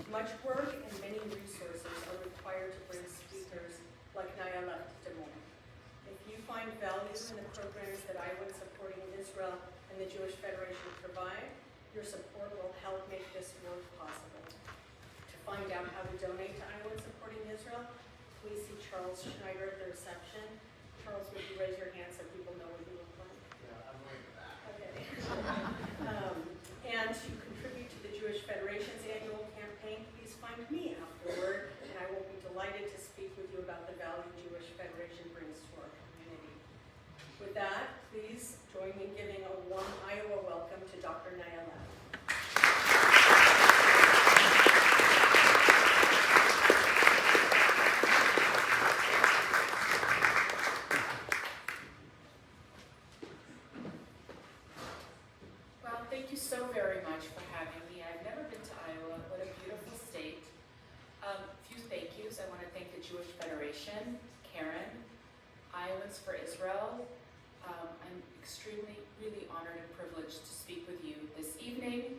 Much work and many resources are required to bring speakers like Naya Lekht to Des Moines. If you find value in the programs that Iowans supporting Israel and the Jewish Federation provide, your support will help make this work possible. To find out how to donate to Iowans supporting Israel, please see Charles Schneider at the reception. Charles, would you raise your hand so people know what you look like? Yeah, I'm waiting for that. Okay. And to contribute to the Jewish Federation's annual campaign, please find me afterward, and I will be delighted to speak with you about the value Jewish Federation brings to our community. With that, please join me in giving a warm Iowa welcome to Dr. Naya Lekht. Thank you so very much for having me. I've never been to Iowa. What a beautiful state. A few thank yous. I want to thank the Jewish Federation, Karen, Iowans for Israel. I'm extremely, really honored and privileged to speak with you this evening,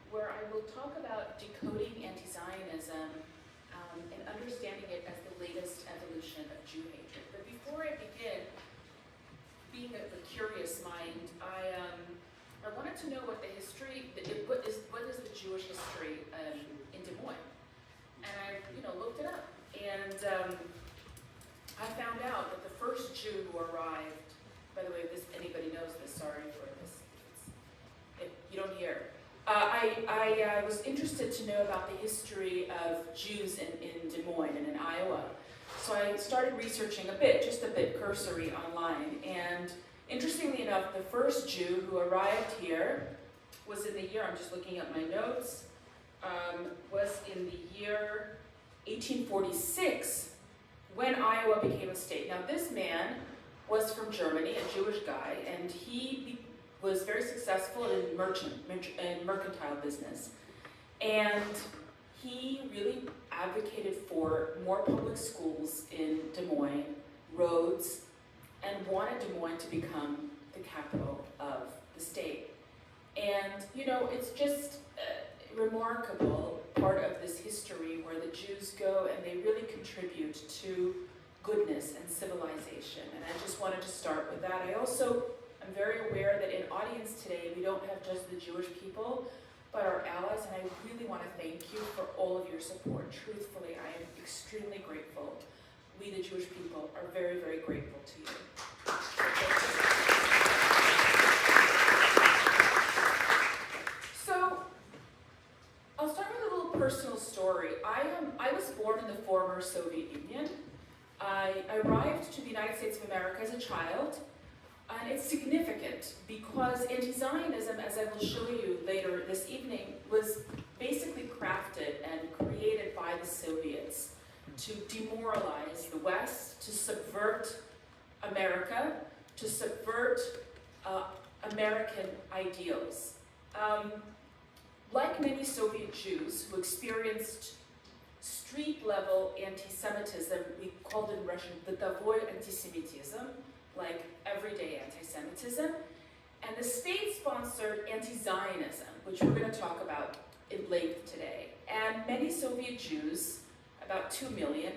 where I will talk about decoding anti-Zionism and understanding it as the latest evolution of Jew hatred. But before I begin, being a curious mind, I wanted to know what the history, what is the Jewish history in Des Moines, and I, looked it up, and I found out that the first Jew who arrived. By the way, if anybody knows this, sorry for this. If you don't hear, I was interested to know about the history of Jews in Des Moines and in Iowa, so I started researching just a bit cursory online, and interestingly enough, the first Jew who arrived here was in the year, I'm just looking at my notes, was in the year 1846 when Iowa became a state. Now this man was from Germany, a Jewish guy, and he was very successful in mercantile business. And he really advocated for more public schools in Des Moines, roads, and wanted Des Moines to become the capital of the state. And, it's just a remarkable part of this history where the Jews go and they really contribute to goodness and civilization. And I just wanted to start with that. I also am very aware that in audience today, we don't have just the Jewish people, but our allies, and I really want to thank you for all of your support. Truthfully, I am extremely grateful. We, the Jewish people, are very, very grateful to you. So, I'll start with a little personal story. I was born in the former Soviet Union. I arrived to the United States of America as a child, and it's significant because anti-Zionism, as I will show you later this evening, was basically crafted and created by the Soviets to demoralize the West, to subvert America, to subvert American ideals. Like many Soviet Jews who experienced street-level anti-Semitism, we called in Russian the bытовой antisemitism, like everyday anti-Semitism, and the state-sponsored anti-Zionism, which we're going to talk about in length today. And many Soviet Jews, about 2 million,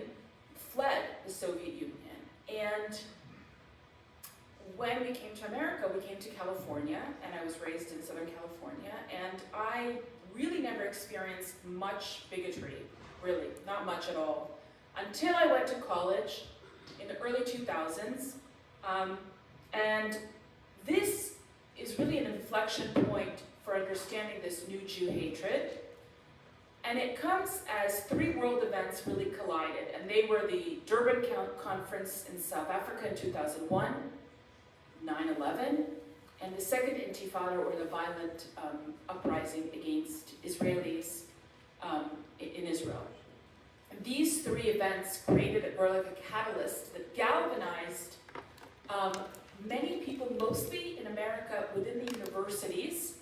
fled the Soviet Union. And when we came to America, we came to California, and I was raised in Southern California, and I really never experienced much bigotry, really, not much at all, until I went to college in the early 2000s, and this is really an inflection point for understanding this new Jew hatred. And it comes as 3 world events really collided, and they were the Durban Conference in South Africa in 2001, 9/11, and the Second Intifada, or the violent uprising against Israelis in Israel. And these 3 events were like a catalyst that galvanized many people, mostly in America, within the universities,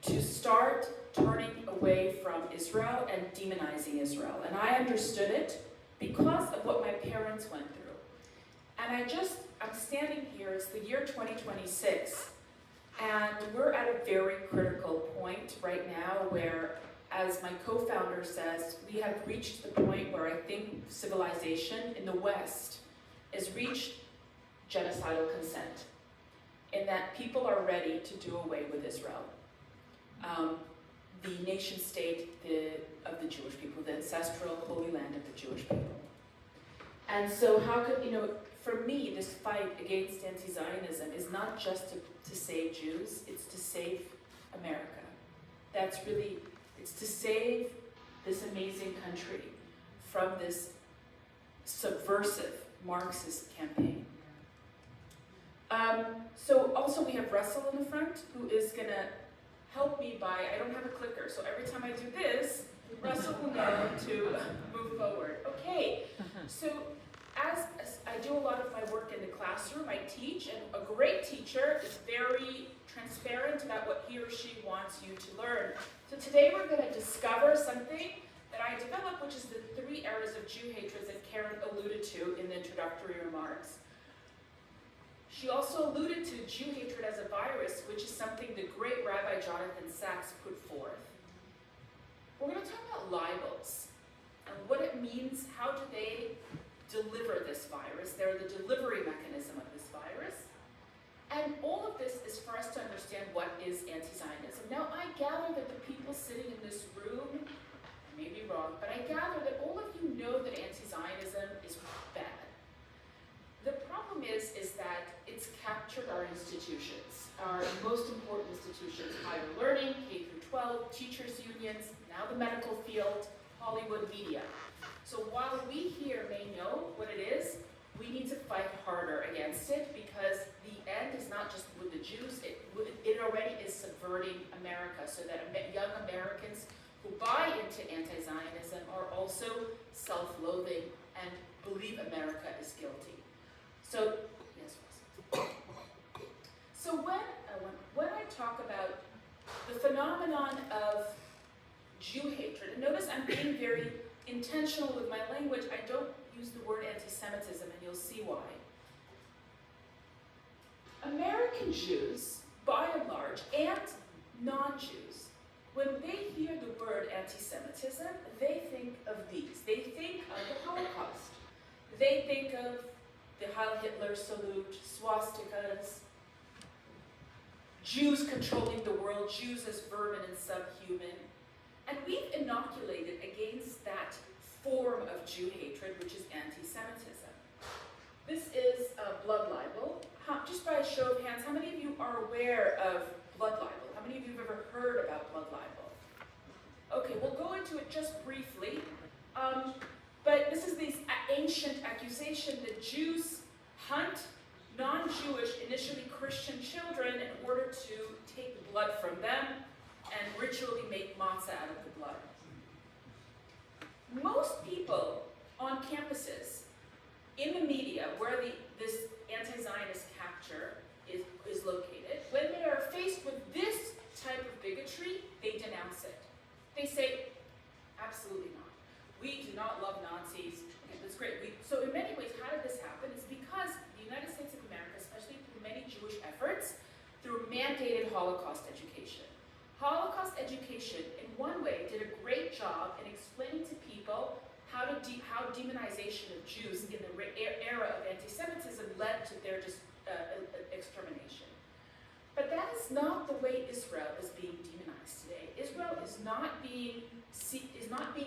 to start turning away from Israel and demonizing Israel. And I understood it because of what my parents went through. And I'm standing here, it's the year 2026, and we're at a very critical point right now where, as my co-founder says, we have reached the point where I think civilization in the West has reached genocidal consent, in that people are ready to do away with Israel, the nation state of the Jewish people, the ancestral holy land of the Jewish people. And so how could, for me, this fight against anti-Zionism is not just to save Jews, it's to save America. That's really, it's to save this amazing country from this subversive Marxist campaign. So also we have Russell in the front, who is gonna help me by, I don't have a clicker, so every time I do this, Russell will know to move forward. Okay, so as I do a lot of my work in the classroom, I teach, and a great teacher is very transparent about what he or she wants you to learn. So today we're going to discover something that I developed, which is the 3 eras of Jew hatred that Karen alluded to in the introductory remarks. She also alluded to Jew hatred as a virus, which is something the great Rabbi Jonathan Sachs put forth. We're going to talk about libels and what it means. How do they deliver this virus? They're the delivery mechanism of this virus. And all of this is for us to understand what is anti-Zionism. Now, I gather that the people sitting in this room, I may be wrong, but I gather that all of you know that anti-Zionism is bad. The problem is that it's captured our institutions, our most important institutions, higher learning, K through 12, teachers' unions, now the medical field, Hollywood media. So while we here may know what it is, we need to fight harder against it, because the end is not just with the Jews, it already is subverting America, so that young Americans who buy into anti-Zionism are also self-loathing and believe America is guilty. So, yes, Ross. So when I talk about the phenomenon of Jew hatred, and notice I'm being very intentional with my language, I don't use the word anti-Semitism, and you'll see why. American Jews, by and large, and non-Jews, when they hear the word anti-Semitism, they think of these. They think of the Holocaust. They think of the Heil Hitler salute, swastikas, Jews controlling the world, Jews as vermin and subhuman. And we've inoculated against that form of Jew hatred, which is anti-Semitism. This is a blood libel. Just by a show of hands, how many of you are aware of blood libel? How many of you have ever heard about blood libel? Okay, we'll go into it just briefly. But this is this ancient accusation that Jews hunt non-Jewish, initially Christian children in order to take the blood from them and ritually make matzah out of the blood. Most people on campuses, in the media, where this anti-Zionist capture is located, when they are faced with this type of bigotry, they denounce it. They say, absolutely not. We do not love Nazis. Okay, that's great. So in many ways, how did this happen? It's because the United States of America, especially through many Jewish efforts, through mandated Holocaust education. Holocaust education, in one way, did a great job in explaining to people how demonization of Jews in the era of anti-Semitism led to their extermination. But that is not the way Israel is being demonized today. Israel is not being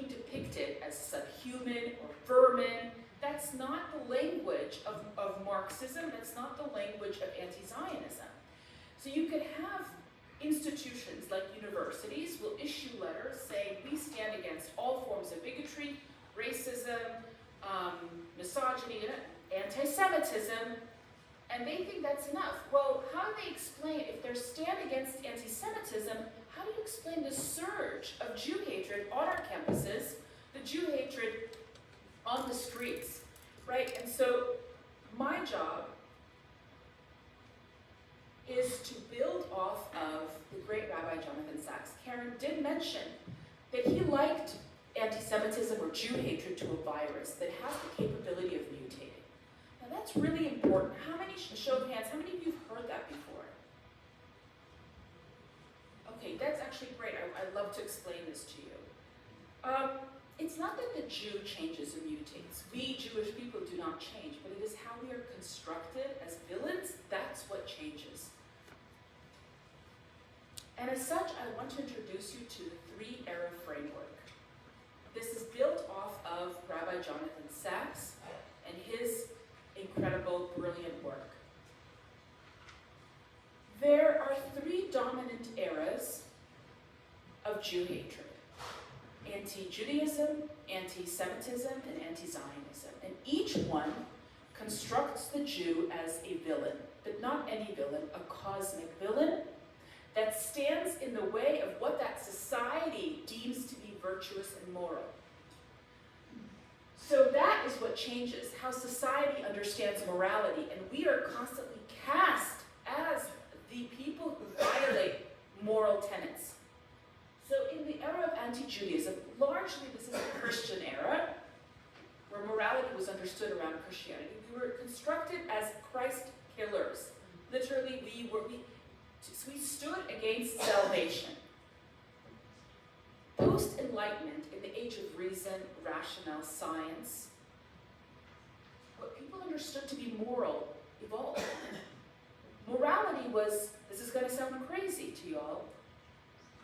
depicted as subhuman or vermin. That's not the language of Marxism. That's not the language of anti-Zionism. So you could have institutions like universities will issue letters saying we stand against all forms of bigotry, racism, misogyny, anti-Semitism, and they think that's enough. Well, how do they explain, if they're stand against anti-Semitism, how do you explain the surge of Jew hatred on our campuses, the Jew hatred on the streets, right? And so my job is to build off of the great Rabbi Jonathan Sachs. Karen did mention that he liked anti-Semitism or Jew hatred to a virus that has the capability of mutating. Now that's really important. How many, show of hands, how many of you have heard that before? Okay, that's actually great. I'd love to explain this to you. It's not that the Jew changes or mutates. We Jewish people do not change, but it is how we are constructed as villains. That's what changes. And as such, I want to introduce you to the three-era framework. This is built off of Rabbi Jonathan Sacks and his incredible, brilliant work. There are three dominant eras of Jew hatred: anti-Judaism, anti-Semitism, and anti-Zionism. And each one constructs the Jew as a villain, but not any villain, a cosmic villain that stands in the way of what that society deems to be virtuous and moral. So that is what changes how society understands morality, and we are constantly cast as the people who violate moral tenets. So in the era of anti-Judaism, largely this is the Christian era, where morality was understood around Christianity. We were constructed as Christ killers. Literally, we stood against salvation. Post-Enlightenment, in the age of reason, rationale, science, what people understood to be moral evolved. Morality was, this is going to sound crazy to you all,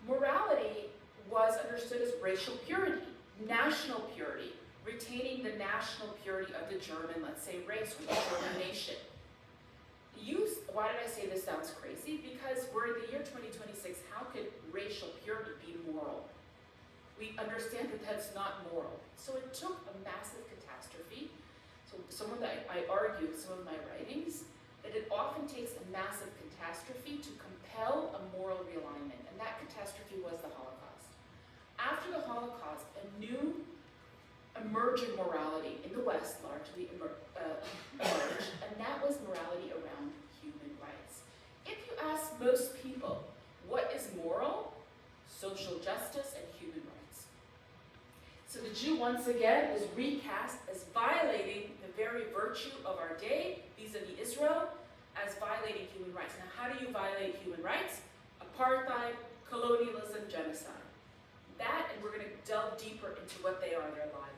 morality was understood as racial purity, national purity, retaining the national purity of the German, let's say, race or the German nation. Why did I say this sounds crazy? Because we're in the year 2026, how could racial purity be moral? We understand that that's not moral. So it took a massive catastrophe. So someone that I argue in some of my writings, that it often takes a massive catastrophe to compel a moral realignment, and that catastrophe was the Holocaust. After the Holocaust, a new emerging morality in the West largely emerged, and that was morality around human rights. If you ask most people, what is moral? Social justice and human rights. So the Jew, once again, is recast as violating the very virtue of our day, vis-a-vis Israel, as violating human rights. Now, how do you violate human rights? Apartheid, colonialism, genocide. That, and we're going to delve deeper into what they are, their libels.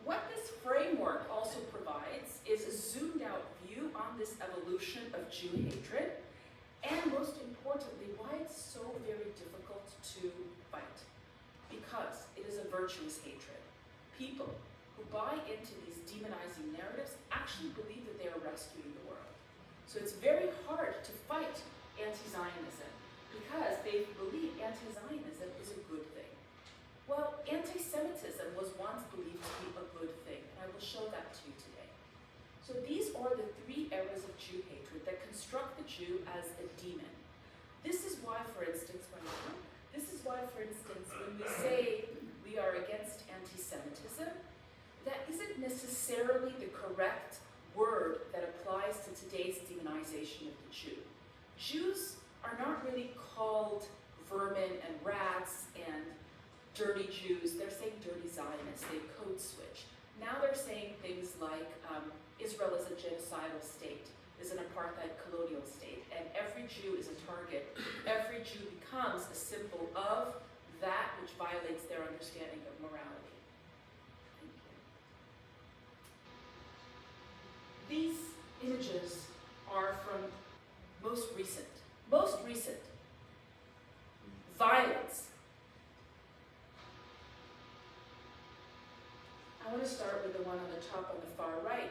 What this framework also provides is a zoomed-out view on this evolution of Jew hatred, and most importantly, why it's so very difficult to fight. Because it is a virtuous hatred. People who buy into these demonizing narratives actually believe that they are rescuing the world. So it's very hard to fight anti-Zionism because they believe anti-Zionism is a good thing. Well, anti-Semitism was once believed to be a good thing, and I will show that to you today. So these are the three eras of Jew hatred that construct the Jew as a demon. This is why, for instance, when we say we are against anti-Semitism, that isn't necessarily the correct word that applies to today's demonization of the Jew. Jews are not really called vermin and rats and dirty Jews. They're saying dirty Zionists. They code switch. Now they're saying things like Israel is a genocidal state, is an apartheid colonial state, and every Jew is a target. Every Jew becomes a symbol of that which violates their understanding of morality. Thank you. These images are from most recent violence. I want to start with the one on the top on the far right.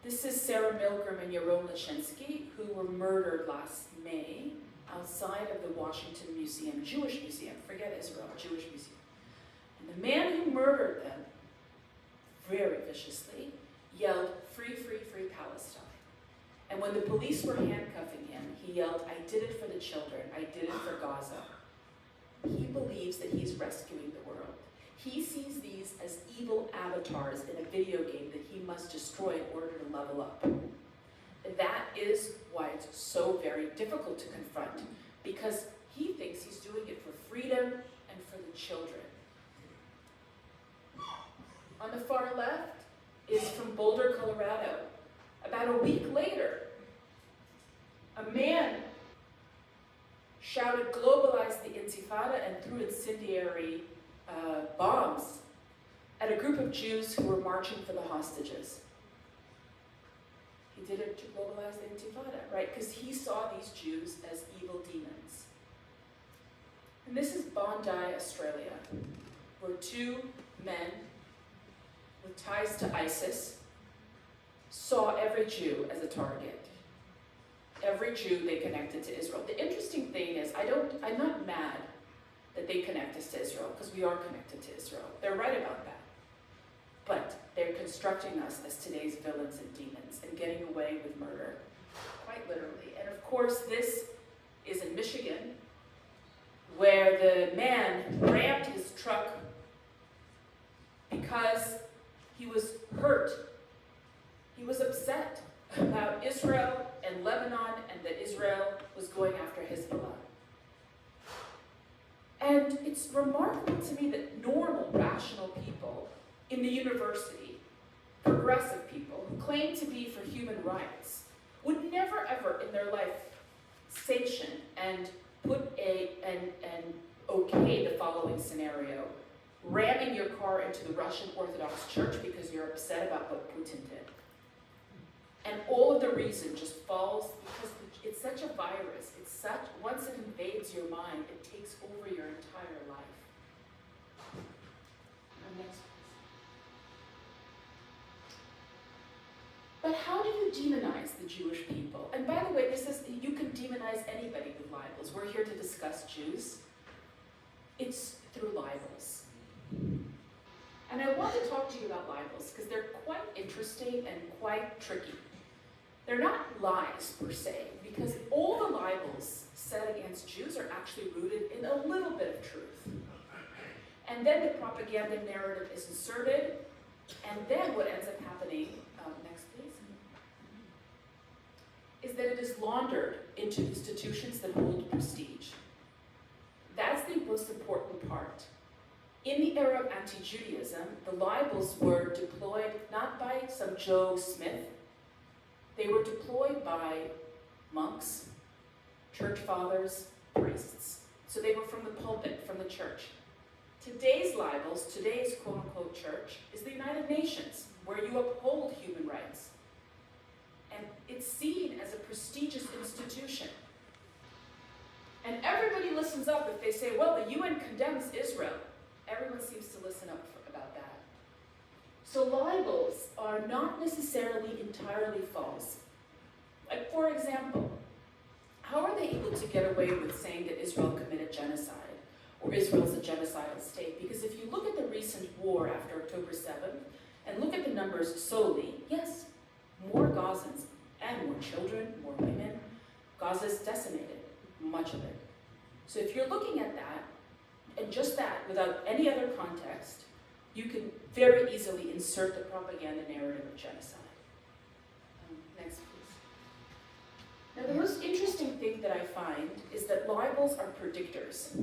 This is Sarah Milgram and Yaron Lashinsky, who were murdered last May outside of the Washington Museum, Jewish Museum, forget Israel, Jewish Museum. And the man who murdered them, very viciously, yelled, "Free, free, free Palestine." And when the police were handcuffing him, he yelled, "I did it for the children, I did it for Gaza." He believes that he's rescuing the world. He sees these as evil avatars in a video game that he must destroy in order to level up. That is why it's so very difficult to confront, because he thinks he's doing it for freedom and for the children. On the far left is from Boulder, Colorado. About a week later, a man shouted, "Globalize the Intifada and threw incendiary bombs at a group of Jews who were marching for the hostages. He did it to globalize the Intifada, right? Because he saw these Jews as evil demons. And this is Bondi, Australia, where two men with ties to ISIS saw every Jew as a target. Every Jew they connected to Israel. The interesting thing is, I'm not mad that they connect us to Israel, because we are connected to Israel. They're right about that. But they're constructing us as today's villains and demons and getting away with murder, quite literally. And of course, this is in Michigan, where the man rammed his truck because he was hurt. He was upset about Israel and Lebanon, and that Israel was going after Hezbollah. And it's remarkable to me that normal, rational people in the university, progressive people who claim to be for human rights, would never ever in their life sanction and put and okay the following scenario: ramming your car into the Russian Orthodox Church because you're upset about what Putin did. And all of the reason just falls because it's such a virus. It's such, once it invades your mind, it takes over your entire life. Next, please. But how do you demonize the Jewish people? And by the way, you can demonize anybody with libels. We're here to discuss Jews. It's through libels. And I want to talk to you about libels because they're quite interesting and quite tricky. They're not lies per se, because all the libels said against Jews are actually rooted in a little bit of truth. And then the propaganda narrative is inserted, and then what ends up happening, next please, is that it is laundered into institutions that hold prestige. That's the most important part. In the era of anti-Judaism, the libels were deployed not by some Joe Smith. They were deployed by monks, church fathers, priests. So they were from the pulpit, from the church. Today's libels, today's quote-unquote church, is the United Nations, where you uphold human rights. And it's seen as a prestigious institution. And everybody listens up if they say, well, the UN condemns Israel. Everyone seems to listen up about that. So libels are not necessarily entirely false. Like, for example, how are they able to get away with saying that Israel committed genocide, or Israel's a genocidal state? Because if you look at the recent war after October 7th, and look at the numbers solely, yes, more Gazans, and more children, more women. Gaza's decimated, much of it. So if you're looking at that, and just that, without any other context, you can very easily insert the propaganda narrative of genocide. Next, please. Now, the most interesting thing that I find is that libels are predictors.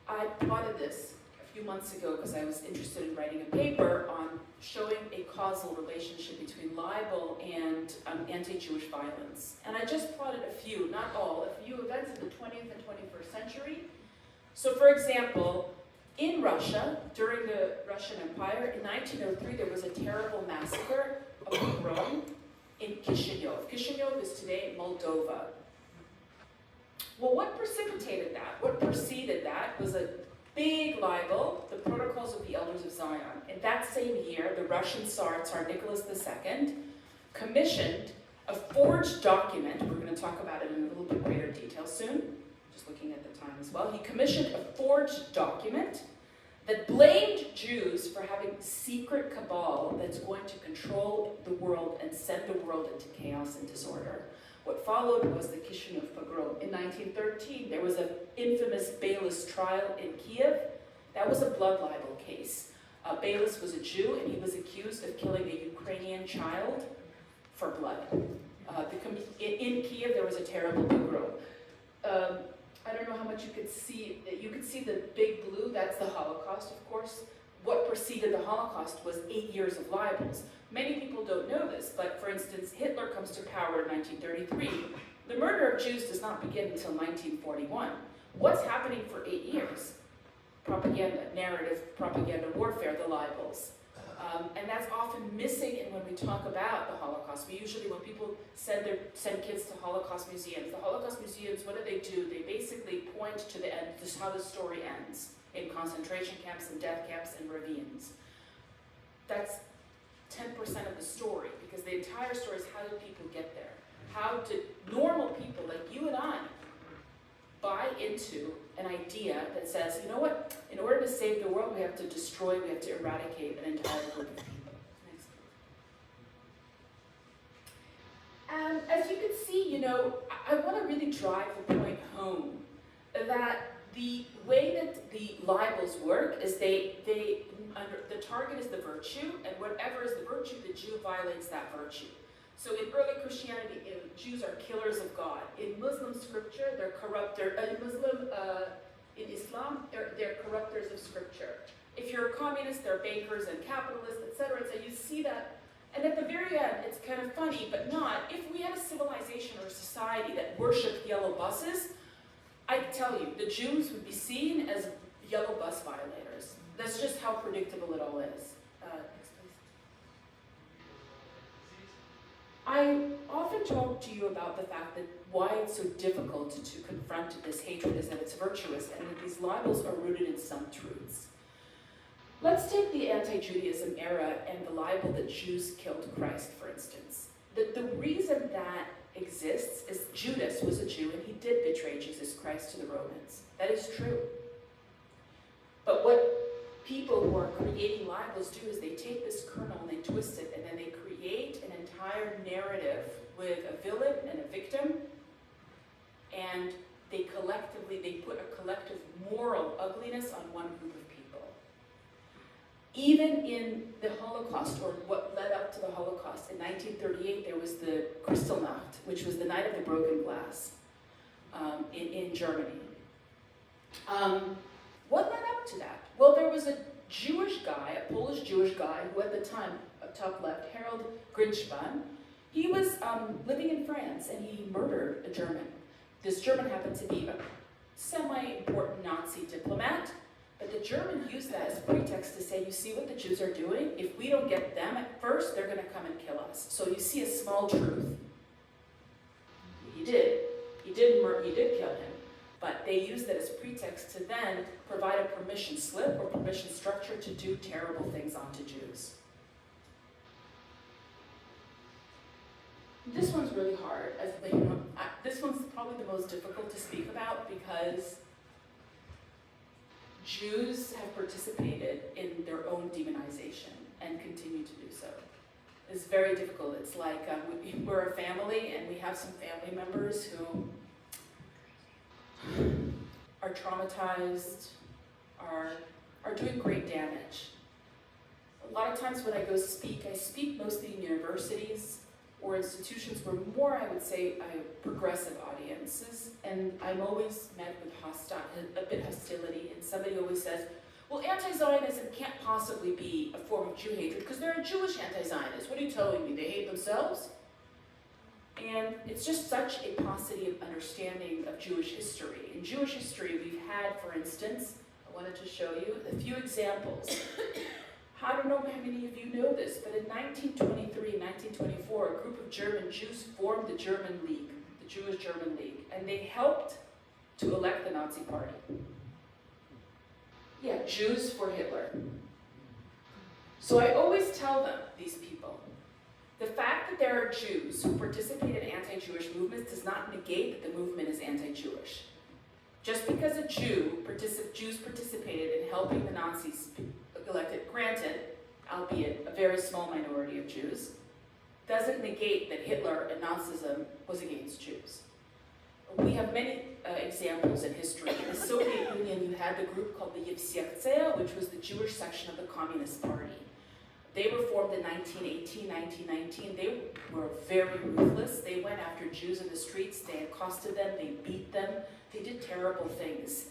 I plotted this a few months ago because I was interested in writing a paper on showing a causal relationship between libel and anti-Jewish violence. And I just plotted a few, not all, a few events in the 20th and 21st century. So, for example, in Russia, during the Russian Empire, in 1903, there was a terrible massacre, a pogrom, in Chisinau. Chisinau is today Moldova. Well, what precipitated that? What preceded that was a big libel, the Protocols of the Elders of Zion. In that same year, the Russian Tsar Nicholas II, commissioned a forged document. We're going to talk about it in a little bit greater detail soon. Just looking at the time as well. He commissioned a forged document that blamed Jews for having secret cabal that's going to control the world and send the world into chaos and disorder. What followed was the Chisinau pogrom. In 1913, there was an infamous Beilis trial in Kiev. That was a blood libel case. Beilis was a Jew, and he was accused of killing a Ukrainian child for blood. In Kiev, there was a terrible pogrom. I don't know how much you could see. You could see the big blue. That's the Holocaust, of course. What preceded the Holocaust was 8 years of libels. Many people don't know this, but for instance, Hitler comes to power in 1933. The murder of Jews does not begin until 1941. What's happening for 8 years? Propaganda, narrative, propaganda, warfare, the libels. And that's often missing in when we talk about the Holocaust. We usually, when people send kids to Holocaust museums, the Holocaust museums, what do? They basically point to the end, just how the story ends, in concentration camps and death camps and ravines. That's 10% of the story, because the entire story is how did people get there? How did normal people like you and I buy into an idea that says, you know what, in order to save the world, we have to destroy, we have to eradicate an entire group of people. Next. And as you can see, you know, I want to really drive the point home that the way that the libels work is the target is the virtue, and whatever is the virtue, the Jew violates that virtue. So in early Christianity, Jews are killers of God. In Muslim scripture, they're in Islam, they're corruptors of scripture. If you're a communist, they're bankers and capitalists, etc. So you see that. And at the very end, it's kind of funny, but not. If we had a civilization or a society that worshipped yellow buses, I tell you, the Jews would be seen as yellow bus violators. That's just how predictable it all is. Next, please. I often talk to you about the fact that why it's so difficult to confront this hatred is that it's virtuous and that these libels are rooted in some truths. Let's take the anti-Judaism era and the libel that Jews killed Christ, for instance. The reason that exists is Judas was a Jew and he did betray Jesus Christ to the Romans. That is true. But what people who are creating libels do is they take this kernel and they twist it, and then they create an entire narrative with a villain and a victim, and they put a collective moral ugliness on one group of people. Even in the Holocaust, or what led up to the Holocaust, in 1938 there was the Kristallnacht, which was the night of the broken glass in Germany. What led up to that? Well, there was a Jewish guy, a Polish Jewish guy, who at the time, top left, Harold Grinspan, he was living in France and he murdered a German. This German happened to be a semi-important Nazi diplomat, but the German used that as a pretext to say, you see what the Jews are doing? If we don't get them at first, they're going to come and kill us. So you see a small truth. He did kill him. But they used it as pretext to then provide a permission slip or permission structure to do terrible things onto Jews. This one's really hard. This one's probably the most difficult to speak about because Jews have participated in their own demonization and continue to do so. It's very difficult. It's like we're a family and we have some family members who are traumatized, are doing great damage. A lot of times when I go speak, I speak mostly in universities or institutions where more, I would say, progressive audiences, and I'm always met with a bit hostility, and somebody always says, well, anti-Zionism can't possibly be a form of Jew hatred because they're a Jewish anti-Zionists. What are you telling me? They hate themselves? And it's just such a paucity of understanding of Jewish history. In Jewish history, we've had, for instance, I wanted to show you a few examples. I don't know how many of you know this, but in 1923, 1924, a group of German Jews formed the German League, the Jewish German League, and they helped to elect the Nazi Party. Yeah, Jews for Hitler. So I always tell them, these people, the fact that there are Jews who participate in anti-Jewish movements does not negate that the movement is anti-Jewish. Just because Jews participated in helping the Nazis elected, granted, albeit a very small minority of Jews, doesn't negate that Hitler and Nazism was against Jews. We have many examples in history. In the Soviet Union, you had the group called the Yevsektsiya, which was the Jewish section of the Communist Party. They were formed in 1918, 1919. They were very ruthless. They went after Jews in the streets. They accosted them. They beat them. They did terrible things.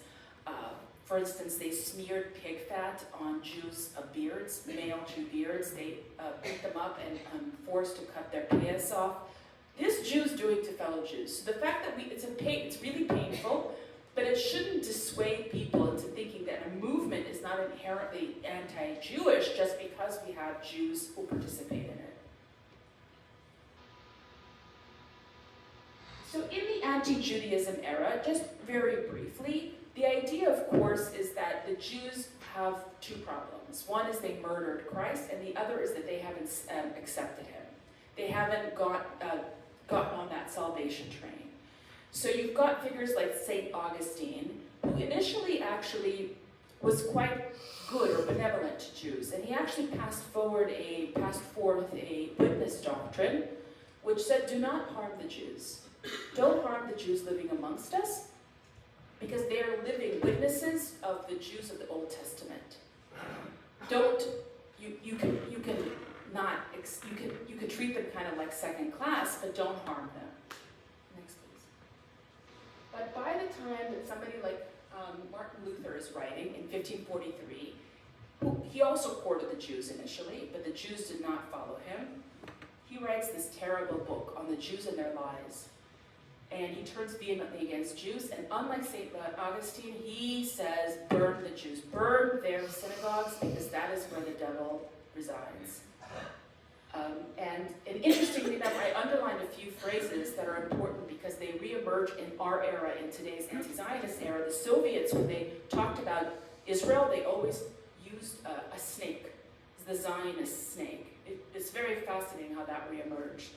For instance, they smeared pig fat on Jews' beards, male Jew beards. They beat them up and forced to cut their payas off. This Jews doing to fellow Jews. So the fact that it's really painful, But it shouldn't dissuade people into thinking that a movement is not inherently anti-Jewish just because we have Jews who participate in it. So in the anti-Judaism era, just very briefly, the idea, of course, is that the Jews have two problems. One is they murdered Christ, and the other is that they haven't accepted him. They haven't gotten on that salvation train. So you've got figures like St. Augustine, who initially actually was quite good or benevolent to Jews, and he actually passed forth a witness doctrine, which said, do not harm the Jews. Don't harm the Jews living amongst us, because they are living witnesses of the Jews of the Old Testament. You can treat them kind of like second class, but don't harm them. Next, please. But by the time that somebody like Martin Luther is writing in 1543, he also courted the Jews initially, but the Jews did not follow him. He writes this terrible book on the Jews and their lies. And he turns vehemently against Jews, and unlike St. Augustine, he says, burn the Jews, burn their synagogues, because that is where the devil resides. And interestingly enough, I underlined a few phrases that are important because they reemerge in our era, in today's anti-Zionist era. The Soviets, when they talked about Israel, they always used a snake, the Zionist snake. It's very fascinating how that reemerged.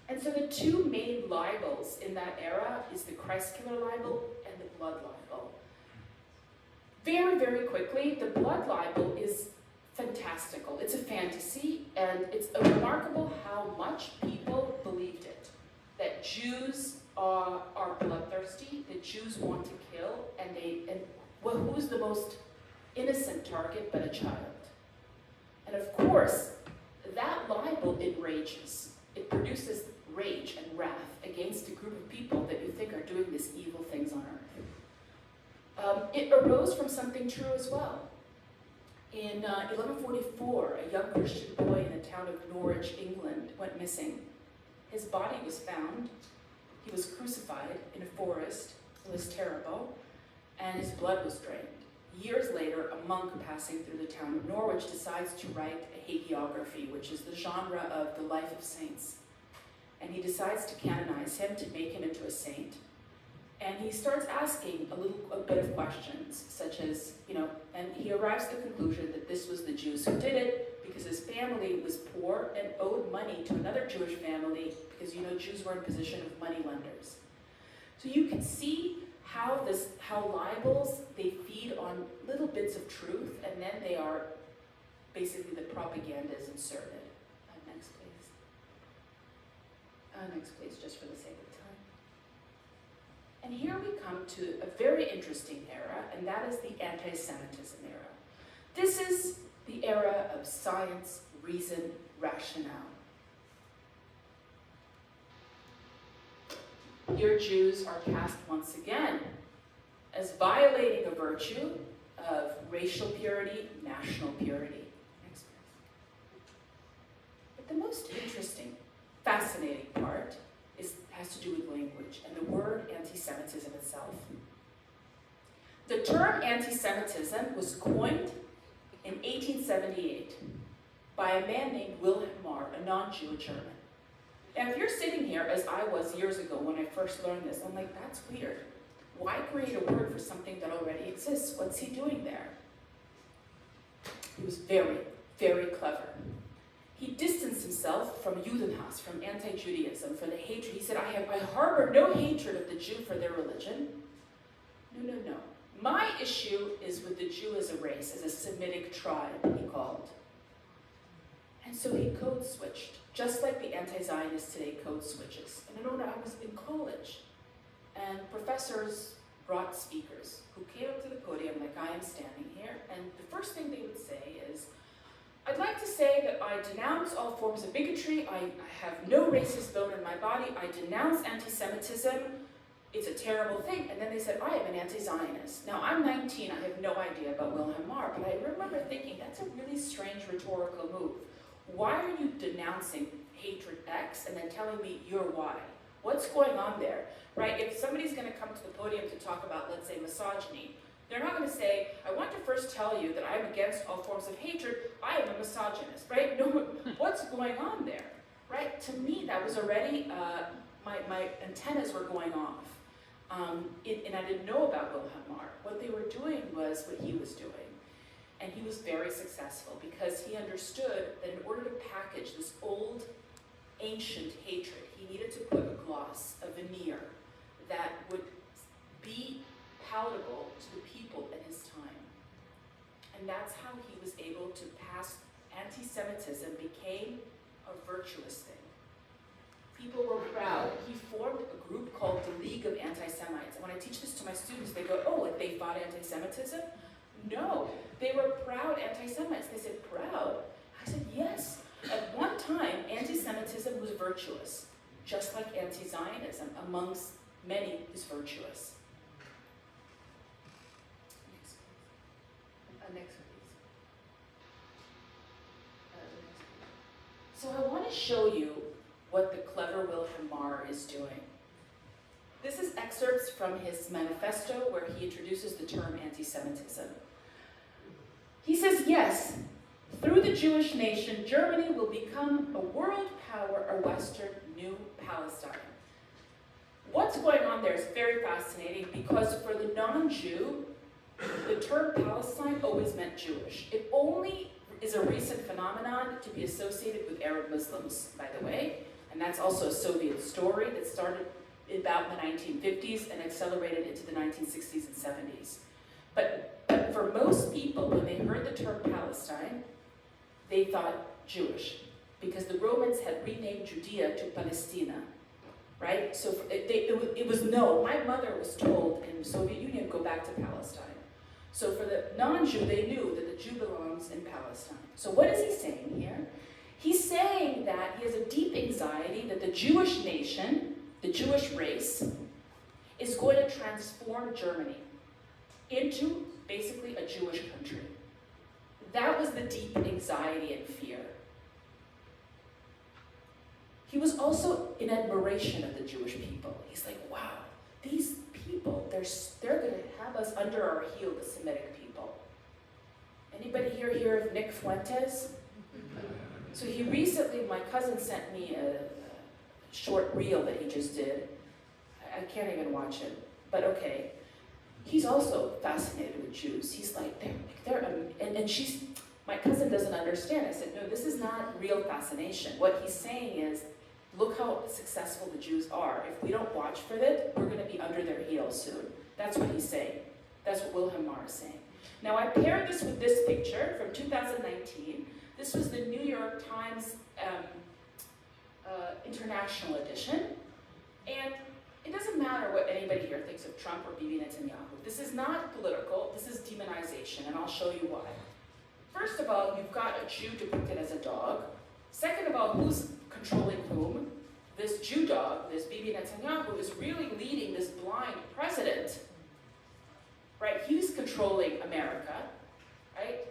And so the two main libels in that era is the Christ killer libel and the blood libel. Very, very quickly, the blood libel is fantastical. It's a fantasy, and it's remarkable how much people believed it. That Jews are bloodthirsty, that Jews want to kill, and who's the most innocent target but a child? And of course, that libel enrages. It produces rage and wrath against a group of people that you think are doing these evil things on earth. It arose from something true as well. In 1144, a young Christian boy in the town of Norwich, England, went missing. His body was found. He was crucified in a forest. It was terrible, and his blood was drained. Years later, a monk passing through the town of Norwich decides to write a hagiography, which is the genre of the life of saints. And he decides to canonize him, to make him into a saint. And he starts asking a bit of questions, such as, and he arrives at the conclusion that this was the Jews who did it because his family was poor and owed money to another Jewish family because, Jews were in position of money lenders. So you can see how libels, they feed on little bits of truth, and then they are basically the propaganda is inserted. Next, please. Next, please, just for the sake of time. And here we come to a very interesting era, and that is the anti-Semitism era. This is the era of science, reason, rationale. Here Jews are cast once again as violating a virtue of racial purity, national purity. Next, please. But the most interesting, fascinating part has to do with language and the word anti-Semitism itself. The term anti-Semitism was coined in 1878 by a man named Wilhelm Marr, a non-Jewish German. Now, if you're sitting here, as I was years ago when I first learned this, I'm like, that's weird. Why create a word for something that already exists? What's he doing there? He was very, very clever. He distanced himself from Judenhass, from anti-Judaism, for the hatred. He said, I harbor no hatred of the Jew for their religion. No. My issue is with the Jew as a race, as a Semitic tribe, he called. And so he code switched, just like the anti-Zionists today code switches. And I was in college, and professors brought speakers who came up to the podium like I am standing here, and the first thing they would say is, I'd like to say that I denounce all forms of bigotry. I have no racist bone in my body. I denounce anti-Semitism. It's a terrible thing. And then they said, I am an anti-Zionist. Now, I'm 19. I have no idea about Wilhelm Marr, but I remember thinking, that's a really strange rhetorical move. Why are you denouncing hatred X and then telling me you're Y? What's going on there, right? If somebody's going to come to the podium to talk about, let's say, misogyny, they're not going to say, I want to first tell you that I'm against all forms of hatred, I am a misogynist, right? No, what's going on there, right? To me, that was already, my antennas were going off. And I didn't know about Wilhelm Marr. What they were doing was what he was doing. And he was very successful because he understood that in order to package this old, ancient hatred, he needed to put a gloss, a veneer, that would be palatable to the people in his time. And that's how he was able to pass, anti-Semitism became a virtuous thing. People were proud. He formed a group called the League of Anti-Semites. And when I teach this to my students, they go, oh, like they fought anti-Semitism? No, they were proud anti-Semites. They said, proud? I said, yes. At one time, anti-Semitism was virtuous, just like anti-Zionism, amongst many, is virtuous. Next, please. So I want to show you what the clever Wilhelm Marr is doing. This is excerpts from his manifesto where he introduces the term anti-Semitism. He says, yes, through the Jewish nation, Germany will become a world power, a Western New Palestine. What's going on there is very fascinating because for the non-Jew, the term Palestine always meant Jewish. It only is a recent phenomenon to be associated with Arab Muslims, by the way, and that's also a Soviet story that started about the 1950s and accelerated into the 1960s and 70s. But for most people, when they heard the term Palestine, they thought Jewish, because the Romans had renamed Judea to Palestina, right? So it was known. My mother was told in the Soviet Union, go back to Palestine. So for the non-Jew, they knew that the Jew belongs in Palestine. So what is he saying here? He's saying that he has a deep anxiety that the Jewish nation, the Jewish race, is going to transform Germany into basically a Jewish country. That was the deep anxiety and fear. He was also in admiration of the Jewish people. He's like, wow, these people, they're going to have us under our heel, the Semitic people. Anybody here hear of Nick Fuentes? So he recently, my cousin sent me a short reel that he just did. I can't even watch it, but okay. He's also fascinated with Jews. He's like, and my cousin doesn't understand. I said, no, this is not real fascination. What he's saying is, look how successful the Jews are. If we don't watch for it, we're going to be under their heels soon. That's what he's saying. That's what Wilhelm Marr is saying. Now, I paired this with this picture from 2019. This was the New York Times International Edition. And it doesn't matter what anybody here thinks of Trump or Bibi Netanyahu. This is not political. This is demonization, and I'll show you why. First of all, you've got a Jew depicted as a dog. Second of all, who's controlling whom? This Jew dog, this Bibi Netanyahu, is really leading this blind president, right? He's controlling America, right?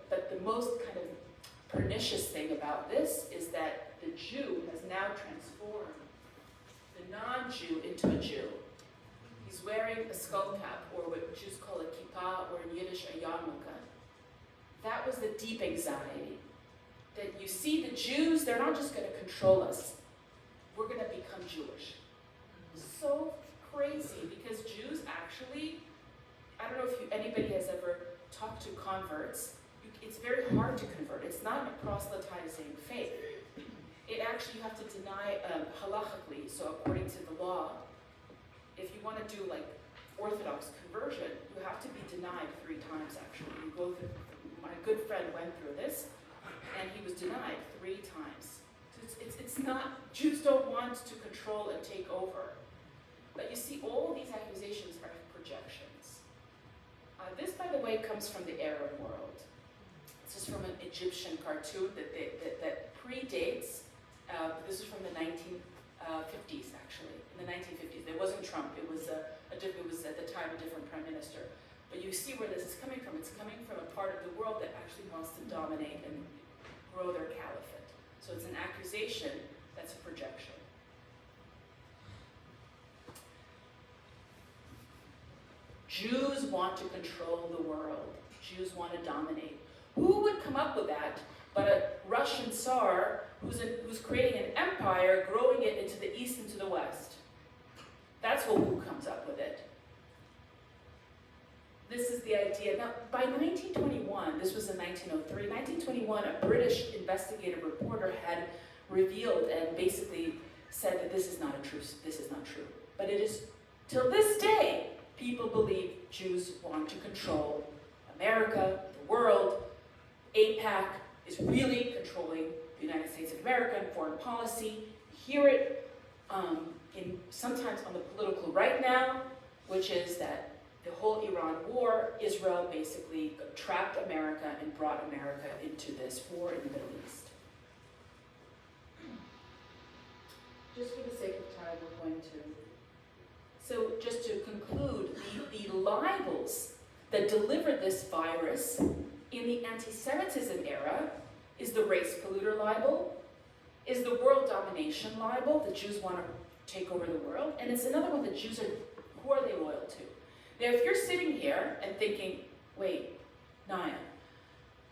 But the most kind of pernicious thing about this is that the Jew has now transformed the non-Jew into a Jew. He's wearing a skull cap, or what Jews call a kippah, or in Yiddish, a yarmulke. That was the deep anxiety. That you see the Jews, they're not just going to control us. We're going to become Jewish. So crazy, because Jews actually, I don't know if anybody has ever talked to converts. It's very hard to convert. It's not a proselytizing faith. It actually, you have to deny halachically, so according to the law, if you want to do like Orthodox conversion, you have to be denied 3 times actually. You go through, my good friend went through this, and he was denied 3 times. So it's not, Jews don't want to control and take over. But you see, all these accusations are projections. This, by the way, comes from the Arab world. This is from an Egyptian cartoon that predates, this is from the 1950s, actually. In the 1950s, it wasn't Trump, it was at the time a different prime minister. But you see where this is coming from. It's coming from a part of the world that actually wants to dominate and grow their caliphate. So it's an accusation that's a projection. Jews want to control the world. Jews want to dominate. Who would come up with that but a Russian Tsar who's creating an empire, growing it into the east and to the west? That's who comes up with it. This is the idea. Now, by 1921, this was in 1903, 1921, a British investigative reporter had revealed and basically said that this is not true. But it is, till this day, people believe Jews want to control America, the world. AIPAC is really controlling the United States of America and foreign policy. You hear it sometimes on the political right now, which is that the whole Iran war, Israel basically trapped America and brought America into this war in the Middle East. Just for the sake of time, we're going to. So just to conclude, the libels that delivered this virus in the anti-Semitism era is the race polluter libel, is the world domination libel, the Jews want to take over the world, and it's another one that Jews are, who are they loyal to? Now, if you're sitting here and thinking, wait, Naya,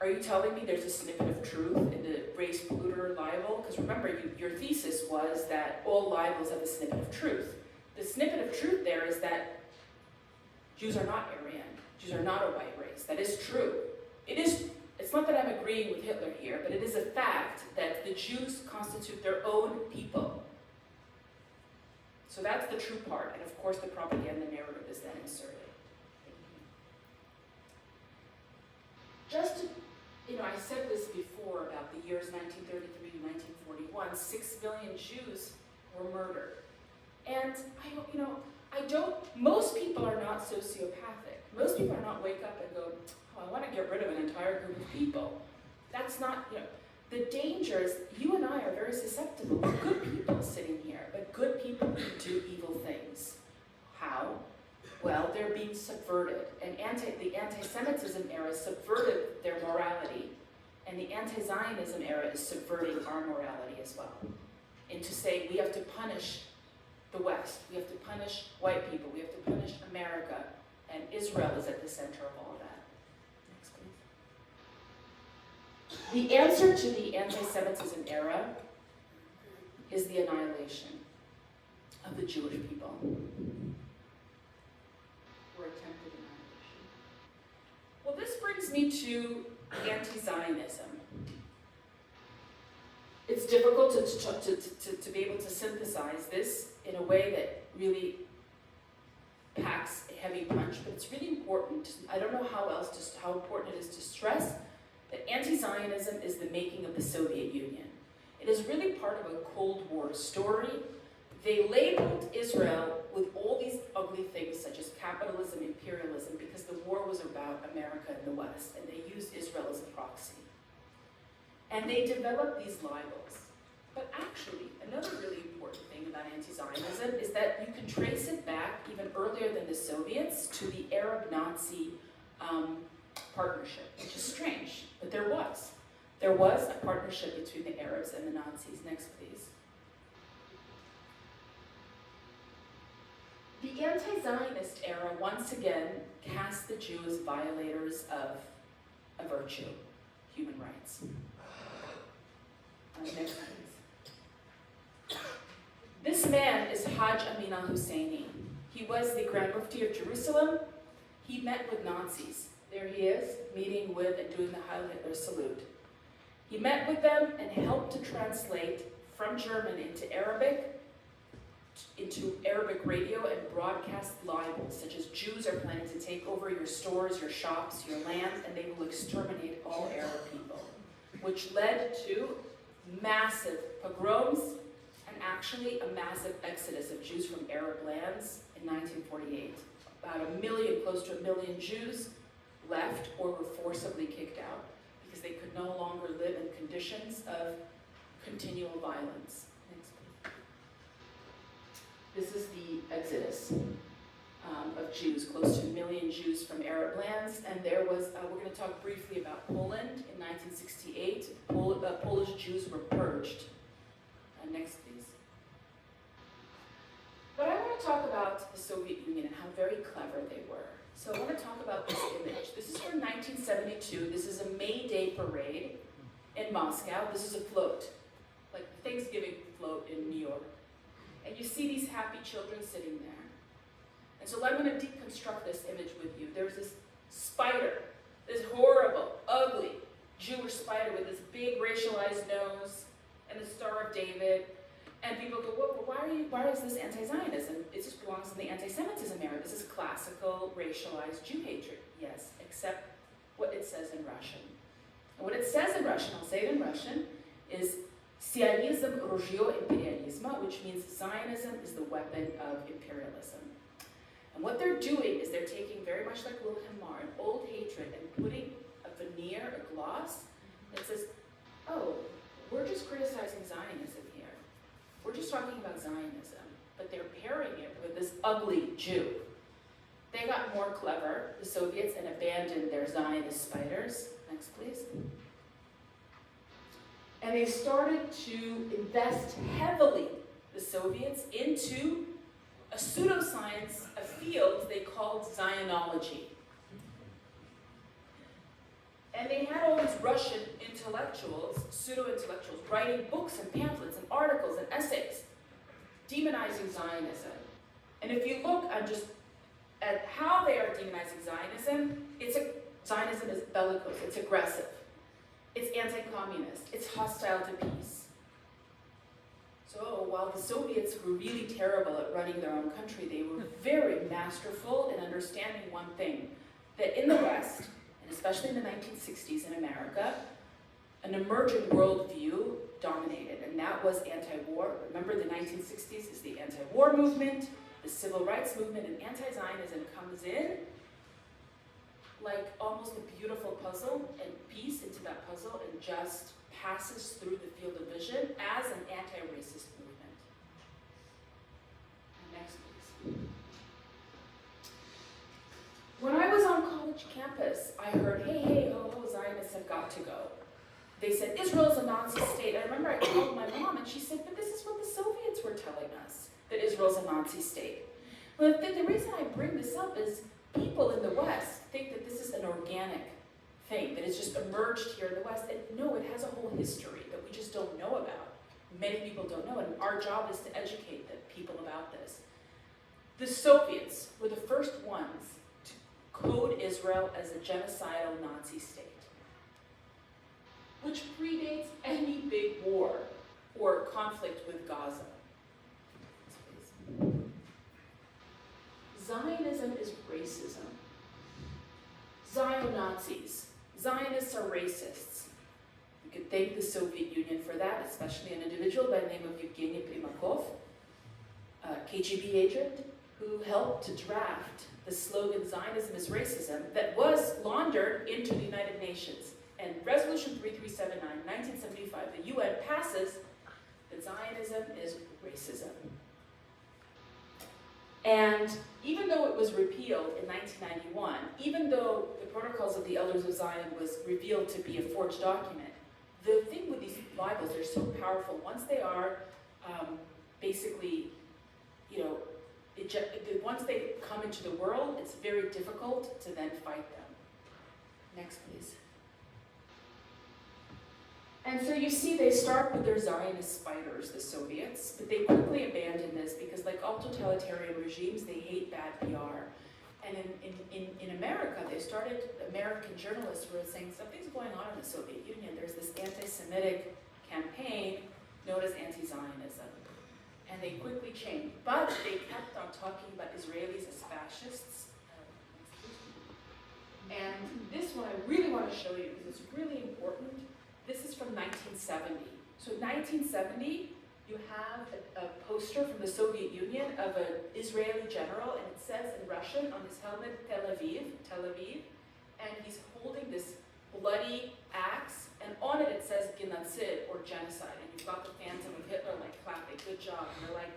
are you telling me there's a snippet of truth in the race polluter libel? Because remember, your thesis was that all libels have a snippet of truth. The snippet of truth there is that Jews are not Aryan. Jews are not a white race. That is true. It's not that I'm agreeing with Hitler here, but it is a fact that the Jews constitute their own people. So that's the true part, and of course the propaganda narrative is then inserted. Just to, I said this before about the years 1933 to 1941, 6 million Jews were murdered. And most people are not sociopathic. Most people are not wake up and go, oh, I want to get rid of an entire group of people. That's not, the dangers, you and I are very susceptible. We're good people sitting here, but good people can do evil things. How? Well, they're being subverted. And the anti-Semitism era subverted their morality. And the anti-Zionism era is subverting our morality as well. And to say we have to punish the West, we have to punish white people, we have to punish America, and Israel is at the center of all of that. Next, please. The answer to the anti-Semitism era is the annihilation of the Jewish people. Or attempted annihilation. Well, this brings me to anti-Zionism. It's difficult to be able to synthesize this in a way that really packs a heavy punch, but it's really important. I don't know how important it is to stress that anti-Zionism is the making of the Soviet Union. It is really part of a Cold War story. They labeled Israel with all these ugly things such as capitalism, imperialism, because the war was about America and the West, and they used Israel as a proxy. And they developed these libels. But actually, another really important thing about anti-Zionism is that you can trace it back even earlier than the Soviets to the Arab-Nazi partnership, which is strange, but there was. There was a partnership between the Arabs and the Nazis. Next, please. The anti-Zionist era once again cast the Jew as violators of a virtue, human rights. Next, please. This man is Hajj Amin al-Husseini. He was the Grand Mufti of Jerusalem. He met with Nazis. There he is, meeting with and doing the Heil Hitler salute. He met with them and helped to translate from German into Arabic radio and broadcast libels, such as Jews are planning to take over your stores, your shops, your land, and they will exterminate all Arab people, which led to massive pogroms and actually a massive exodus of Jews from Arab lands in 1948. About 1 million, close to 1 million Jews left or were forcibly kicked out because they could no longer live in conditions of continual violence. Next, please. This is the exodus of Jews, close to 1 million Jews from Arab lands, and there was, we're going to talk briefly about Poland in 1968. Polish Jews were purged. Next, please. But I want to talk about the Soviet Union and how very clever they were. about this image. This is from 1972. This is a May Day parade in Moscow. This is a float, like the Thanksgiving float in New York. And you see these happy children sitting there. And so I'm going to deconstruct this image with you. There's this spider, this horrible, ugly Jewish spider with this big racialized nose and the Star of David. And people go, well, why is this anti-Zionism? It just belongs in the anti-Semitism era. This is classical racialized Jew hatred. Yes, except what it says in Russian. And what it says in Russian, I'll say it in Russian, is Sionizm ruzhyo imperialisma, which means Zionism is the weapon of imperialism. And what they're doing is they're taking, very much like Wilhelm Marr, an old hatred and putting a veneer, a gloss, that says, oh, we're just criticizing Zionism here. We're just talking about Zionism. But they're pairing it with this ugly Jew. They got more clever, the Soviets, and abandoned their Zionist spiders. Next, please. And they started to invest heavily, the Soviets, into a pseudoscience, a field they called Zionology. And they had all these Russian intellectuals, pseudo-intellectuals, writing books and pamphlets and articles and essays, demonizing Zionism. And if you look at how they are demonizing Zionism, Zionism is bellicose, it's aggressive, it's anti-communist, it's hostile to peace. So while the Soviets were really terrible at running their own country, they were very masterful in understanding one thing, that in the West, and especially in the 1960s in America, an emerging worldview dominated, and that was anti-war. Remember, the 1960s is the anti-war movement, the civil rights movement, and anti-Zionism comes in like almost a beautiful puzzle and piece into that puzzle and just passes through the field of vision as an anti-racist movement. Next, please. When I was on college campus, I heard, hey, Zionists have got to go. They said, Israel's a Nazi state. I remember I called my mom and she said, but this is what the Soviets were telling us, that Israel's a Nazi state. Well, the reason I bring this up is people in the West think that this is an organic thing, that it's just emerged here in the West. And no, it has a whole history that we just don't know about. Many people don't know, and our job is to educate the people about this. The Soviets were the first ones to code Israel as a genocidal Nazi state, which predates any big war or conflict with Gaza. Zionism is racism. Zio-Nazis. Zionists are racists. We could thank the Soviet Union for that, especially an individual by the name of Yevgeny Primakov, a KGB agent who helped to draft the slogan Zionism is racism that was laundered into the United Nations. And Resolution 3379, 1975, the UN passes that Zionism is racism. And even though it was repealed in 1991, even though the Protocols of the Elders of Zion was revealed to be a forged document, the thing with these Bibles, they're so powerful. Once they are basically, once they come into the world, it's very difficult to then fight them. Next, please. And so you see they start with their Zionist spiders, the Soviets, but they quickly abandon this because like all totalitarian regimes, they hate bad PR. And in America, they started, American journalists were saying something's going on in the Soviet Union. There's this anti-Semitic campaign known as anti-Zionism. And they quickly changed, but they kept on talking about Israelis as fascists. And this one I really want to show you because it's really important. This is from 1970. So 1970, you have a poster from the Soviet Union of an Israeli general, and it says in Russian on his helmet, Tel Aviv, and he's holding this bloody axe, and on it says genocide, or genocide, and you've got the phantom of Hitler like clapping, good job, and they're like,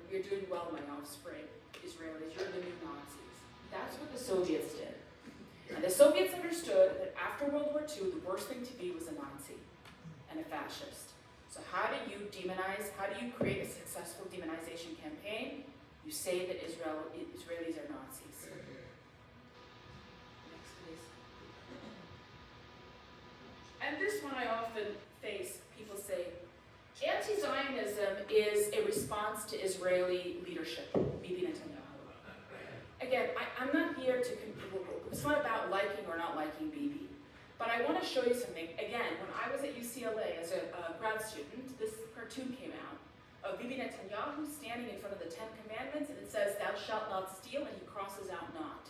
you're doing well, my offspring, Israelis, you're the new Nazis. That's what the Soviets did. And the Soviets understood that after World War II, the worst thing to be was a Nazi and a fascist. So how do you demonize, how do you create a successful demonization campaign? You say that Israelis are Nazis. this one I often face. People say, anti-Zionism is a response to Israeli leadership, Bibi Netanyahu. Again, I'm not here to, it's not about liking or not liking Bibi. But I want to show you something. Again, when I was at UCLA as a grad student, this cartoon came out of Bibi Netanyahu standing in front of the Ten Commandments, and it says, "Thou shalt not steal," and he crosses out "not."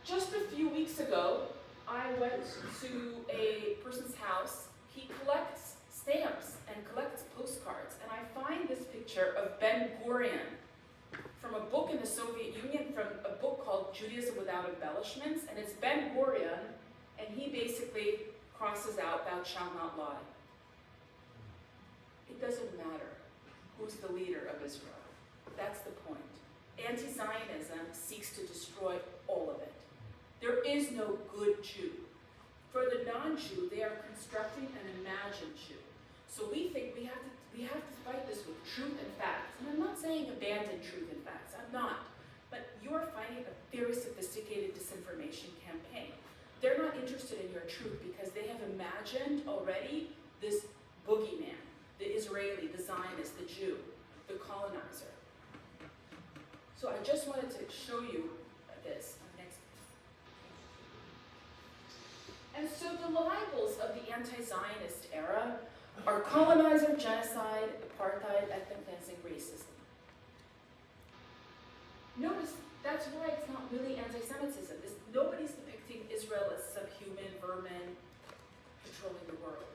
Just a few weeks ago, I went to a person's house. He collects stamps and collects postcards, and I find this picture of Ben Gurion from a book in the Soviet Union, from a book called Judaism Without Embellishments, and it's Ben Gurion, and he basically crosses out, "Thou shalt not lie." It doesn't matter who's the leader of Israel. That's the point. Anti-Zionism seeks to destroy all of it. There is no good Jew. For the non-Jew, they are constructing an imagined Jew. So we think we have to fight this with truth and facts. And I'm not saying abandon truth and facts. I'm not. But you're fighting a very sophisticated disinformation campaign. They're not interested in your truth because they have imagined already this boogeyman, the Israeli, the Zionist, the Jew, the colonizer. So I just wanted to show you this. Next. And so the libels of the anti-Zionist era are colonizer, genocide, apartheid, ethnic cleansing, racism. Notice that's why it's not really anti-Semitism. Nobody's depicting Israel as subhuman vermin controlling the world.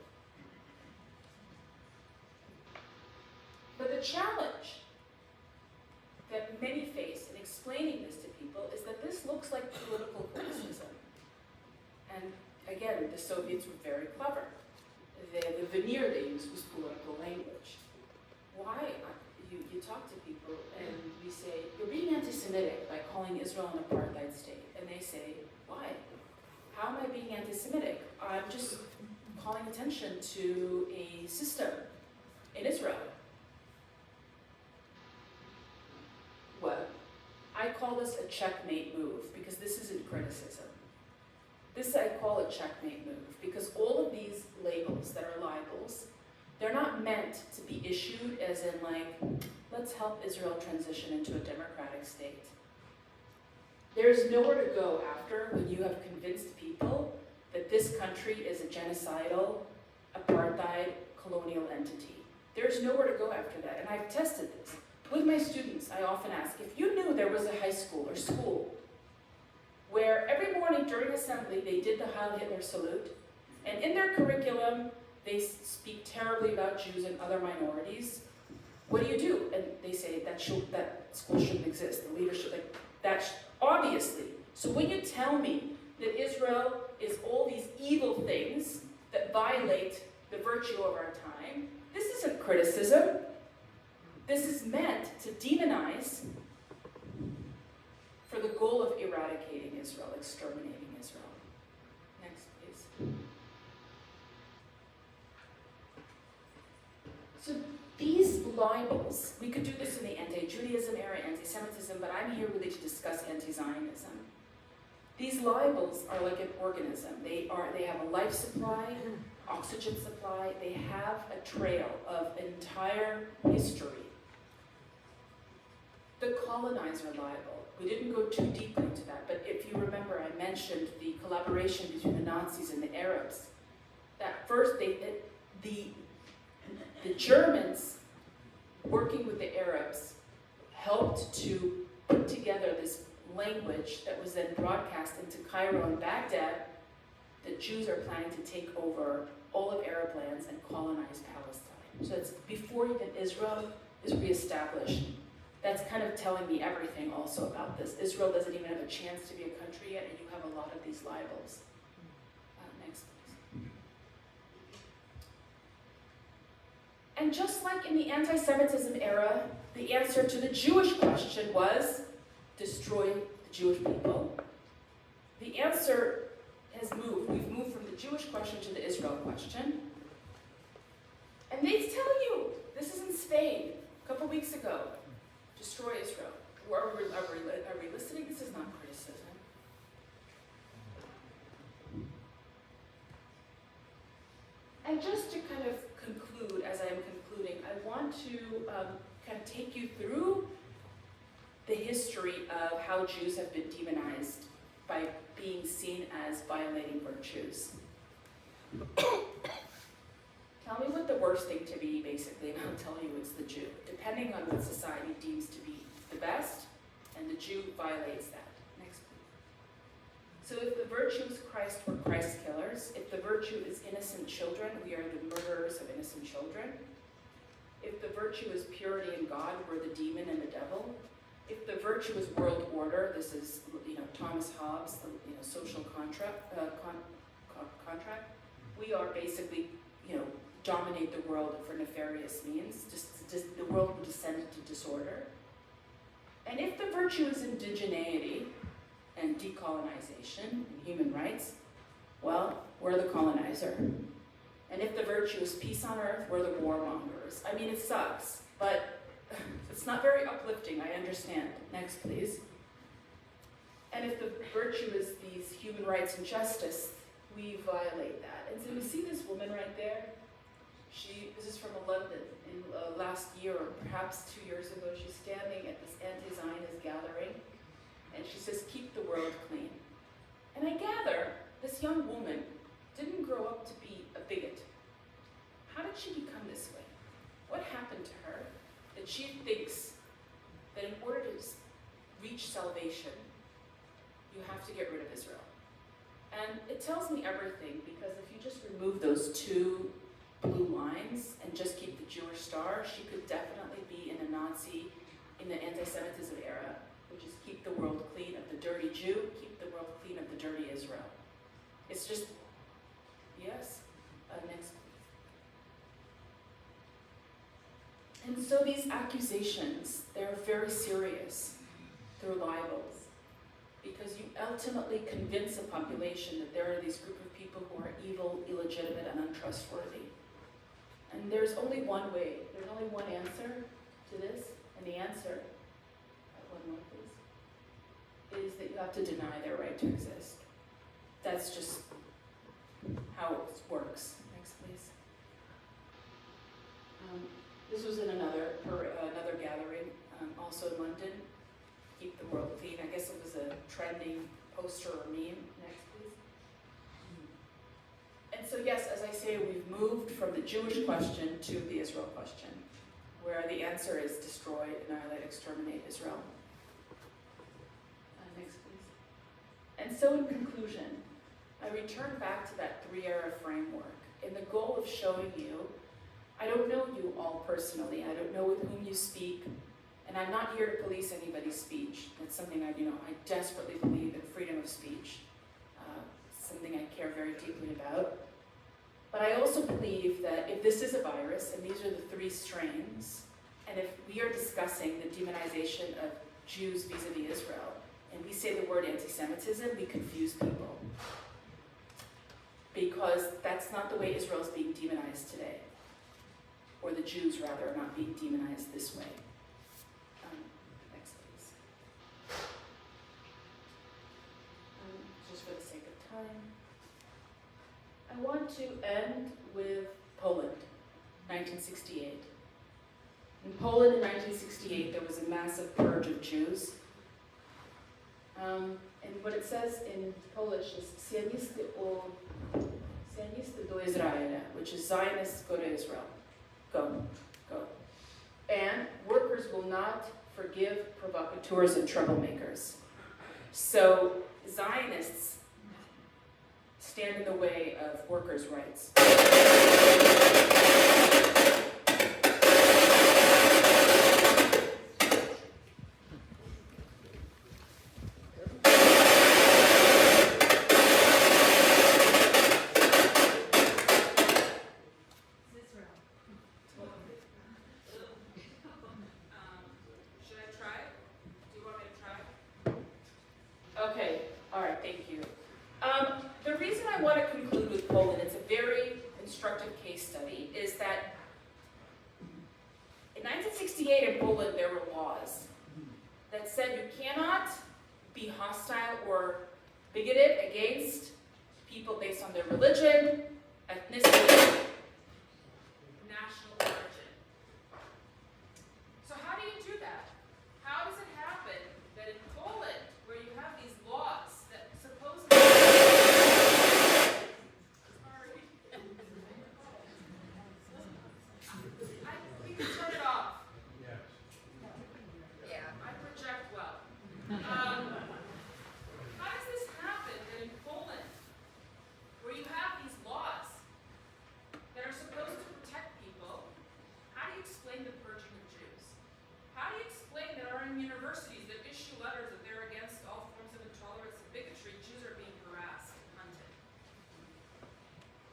But the challenge that many face in explaining this to people is that this looks like political criticism. And again, the Soviets were very clever. The veneer they used was political language. Why? You talk to people and you say, "You're being anti-Semitic by calling Israel an apartheid state." And they say, "Why? How am I being anti-Semitic? I'm just calling attention to a system in Israel." Well, I call this a checkmate move because this isn't criticism. This I call a checkmate move because all of these labels that are libels, they're not meant to be issued as in like, let's help Israel transition into a democratic state. There's nowhere to go after when you have convinced people that this country is a genocidal, apartheid, colonial entity. There's nowhere to go after that, and I've tested this. With my students, I often ask, if you knew there was a high school or school where every morning during assembly they did the Heil Hitler salute, and in their curriculum they speak terribly about Jews and other minorities, what do? And they say that school shouldn't exist, the leadership, like, that's obviously. So when you tell me that Israel is all these evil things that violate the virtue of our time, this isn't criticism. This is meant to demonize for the goal of eradicating Israel, exterminating Israel. Next, please. So these libels, we could do this in the anti-Judaism era, anti-Semitism, but I'm here really to discuss anti-Zionism. These libels are like an organism. They have a life supply, oxygen supply. They have a trail of entire history. The colonizer libel, we didn't go too deeply into that, but if you remember, I mentioned the collaboration between the Nazis and the Arabs. That first, the Germans, working with the Arabs, helped to put together this language that was then broadcast into Cairo and Baghdad, that Jews are planning to take over all of Arab lands and colonize Palestine. So it's before even Israel is reestablished. That's kind of telling me everything also about this. Israel doesn't even have a chance to be a country yet, and you have a lot of these libels. Next, please. And just like in the anti-Semitism era, the answer to the Jewish question was destroy the Jewish people. The answer has moved. We've moved from the Jewish question to the Israel question. And they tell you, this is in Spain, a couple weeks ago. Destroy Israel. Are we listening? This is not criticism. history of how Jews have been demonized by being seen as violating virtues. Tell me what the worst thing to be, basically, and I'll tell you it's the Jew, depending on what society deems to be the best, and the Jew violates that. Next, please. So if the virtue is Christ, we're Christ killers. If the virtue is innocent children, we are the murderers of innocent children. If the virtue is purity in God, we're the demon and the devil. If the virtue is world order, this is Thomas Hobbes, the social contract. We are basically dominate the world for nefarious means. Just the world will descend into disorder. And if the virtue is indigeneity and decolonization and human rights, well, we're the colonizer. And if the virtue is peace on earth, we're the warmongers. I mean, it sucks, but it's not very uplifting, I understand. Next, please. And if the virtue is these human rights and justice, we violate that. And so you see this woman right there? This is from London in last year, or perhaps 2 years ago. She's standing at this anti-Zionist gathering, and she says, "Keep the world clean." And I gather this young woman didn't grow up to be a bigot. How did she become this way? What happened to her that she thinks that in order to reach salvation, you have to get rid of Israel? And it tells me everything, because if you just remove those two blue lines and just keep the Jewish star, she could definitely be in a Nazi, in the anti-Semitism era, which is keep the world clean of the dirty Jew, keep the world clean of the dirty Israel. It's just, yes, next. And so these accusations, they're very serious. They're libels. Because you ultimately convince a population that there are these group of people who are evil, illegitimate, and untrustworthy. And there's only one way, there's only one answer to this, and the answer, one more please, is that you have to deny their right to exist. That's just how it works. Next, please. This was in another gathering, also in London. Keep the world clean. I guess it was a trending poster or meme. Next, please. And so yes, as I say, we've moved from the Jewish question to the Israel question, where the answer is destroy, annihilate, exterminate Israel. Next, please. And so in conclusion, I return back to that three-era framework in the goal of showing you, I don't know you all personally, I don't know with whom you speak, and I'm not here to police anybody's speech. That's something I desperately believe in freedom of speech, something I care very deeply about. But I also believe that if this is a virus, and these are the three strains, and if we are discussing the demonization of Jews vis-a-vis Israel, and we say the word anti-Semitism, we confuse people. Because that's not the way Israel is being demonized today. Or the Jews, rather, are not being demonized this way. Next, please. Just for the sake of time. I want to end with Poland, 1968. In Poland in 1968, there was a massive purge of Jews. And what it says in Polish is Sionisty do Izraela, which is Zionists go to Israel. Go. And workers will not forgive provocateurs and troublemakers. So Zionists stand in the way of workers' rights. Okay, all right, thank you. The reason I want to conclude with Poland, it's a very instructive case study, is that in 1968 in Poland there were laws that said you cannot be hostile or bigoted against people based on their religion, ethnicity, national origin. So how do you do that? How does it happen How does this happen in Poland, where you have these laws that are supposed to protect people? How do you explain the purging of Jews? How do you explain that our universities that issue letters that they're against all forms of intolerance and bigotry, Jews are being harassed and hunted?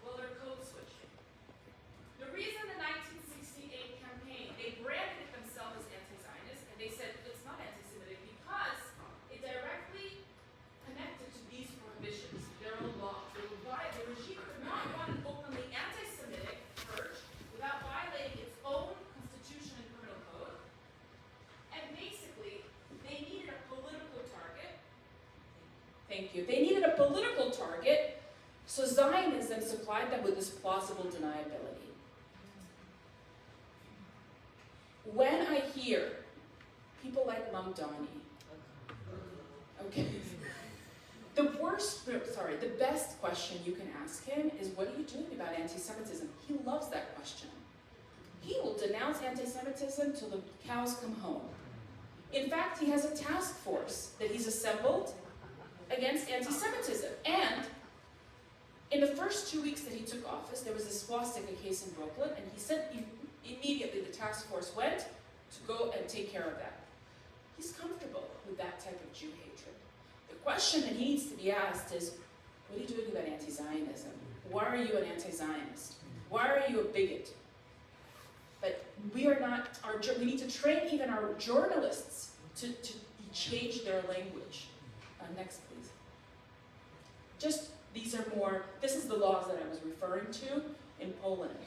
Well, they're code switching. The reason the 1968 campaign, they branded themselves as anti-Zionist, and they said it's not anti-Semitic because it directly connected to these prohibitions, their own laws. The regime could not run an openly anti-Semitic purge without violating its own constitution and criminal code. And basically, they needed a political target. Thank you. They needed a political target, so Zionism supplied them with this plausible deniability. When I hear people like Mamdani, okay, the best question you can ask him is, what are you doing about anti-Semitism? He loves that question. He will denounce anti-Semitism till the cows come home. In fact, he has a task force that he's assembled against anti-Semitism. And in the first 2 weeks that he took office, there was a swastika case in Brooklyn, and he said immediately the task force went to go and take care of that. He's comfortable with that type of Jew hatred. The question that needs to be asked is, what are you doing about anti-Zionism? Why are you an anti-Zionist? Why are you a bigot? But we are not, we need to train even our journalists to change their language. Next, please. This is the laws that I was referring to in Poland,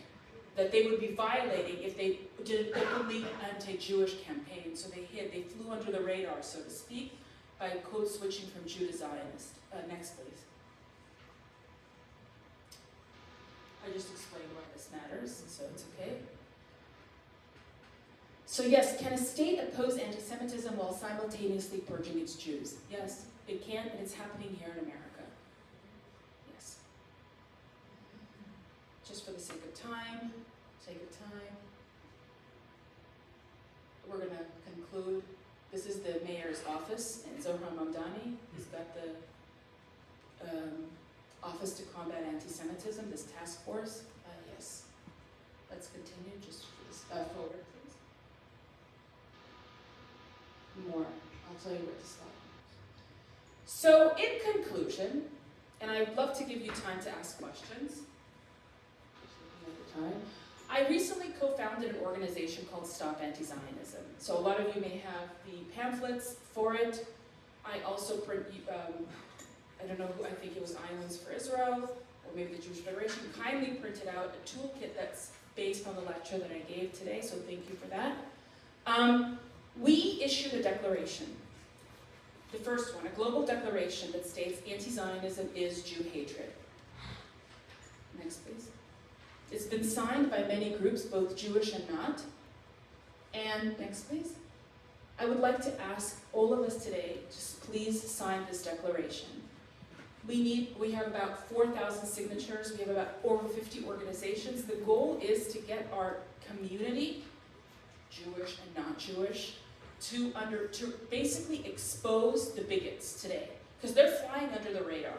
that they would be violating if they did an openly anti-Jewish campaign. So they flew under the radar, so to speak, by code switching from Jew to Zionist. Next, please. I just explained why this matters, so it's okay. So yes, can a state oppose anti-Semitism while simultaneously purging its Jews? Yes, it can, and it's happening here in America. Yes. Just for the sake of time, we're going to conclude. This is the mayor's office, and Zohar Mamdani. He's got the Office to Combat Anti-Semitism, this task force. Yes. Let's continue. Just forward, please. More. I'll tell you where to stop. So, in conclusion, and I'd love to give you time to ask questions. Just looking at the time. I recently co-founded an organization called Stop Anti-Zionism. So a lot of you may have the pamphlets for it. I also print, I don't know who, I think it was Iowans for Israel, or maybe the Jewish Federation, kindly printed out a toolkit that's based on the lecture that I gave today, so thank you for that. We issued a declaration. The first one, a global declaration that states anti-Zionism is Jew hatred. Next, please. It's been signed by many groups, both Jewish and not. And next, please. I would like to ask all of us today to please sign this declaration. We have about 4,000 signatures. We have about over 50 organizations. The goal is to get our community, Jewish and not Jewish, to basically expose the bigots today, because they're flying under the radar.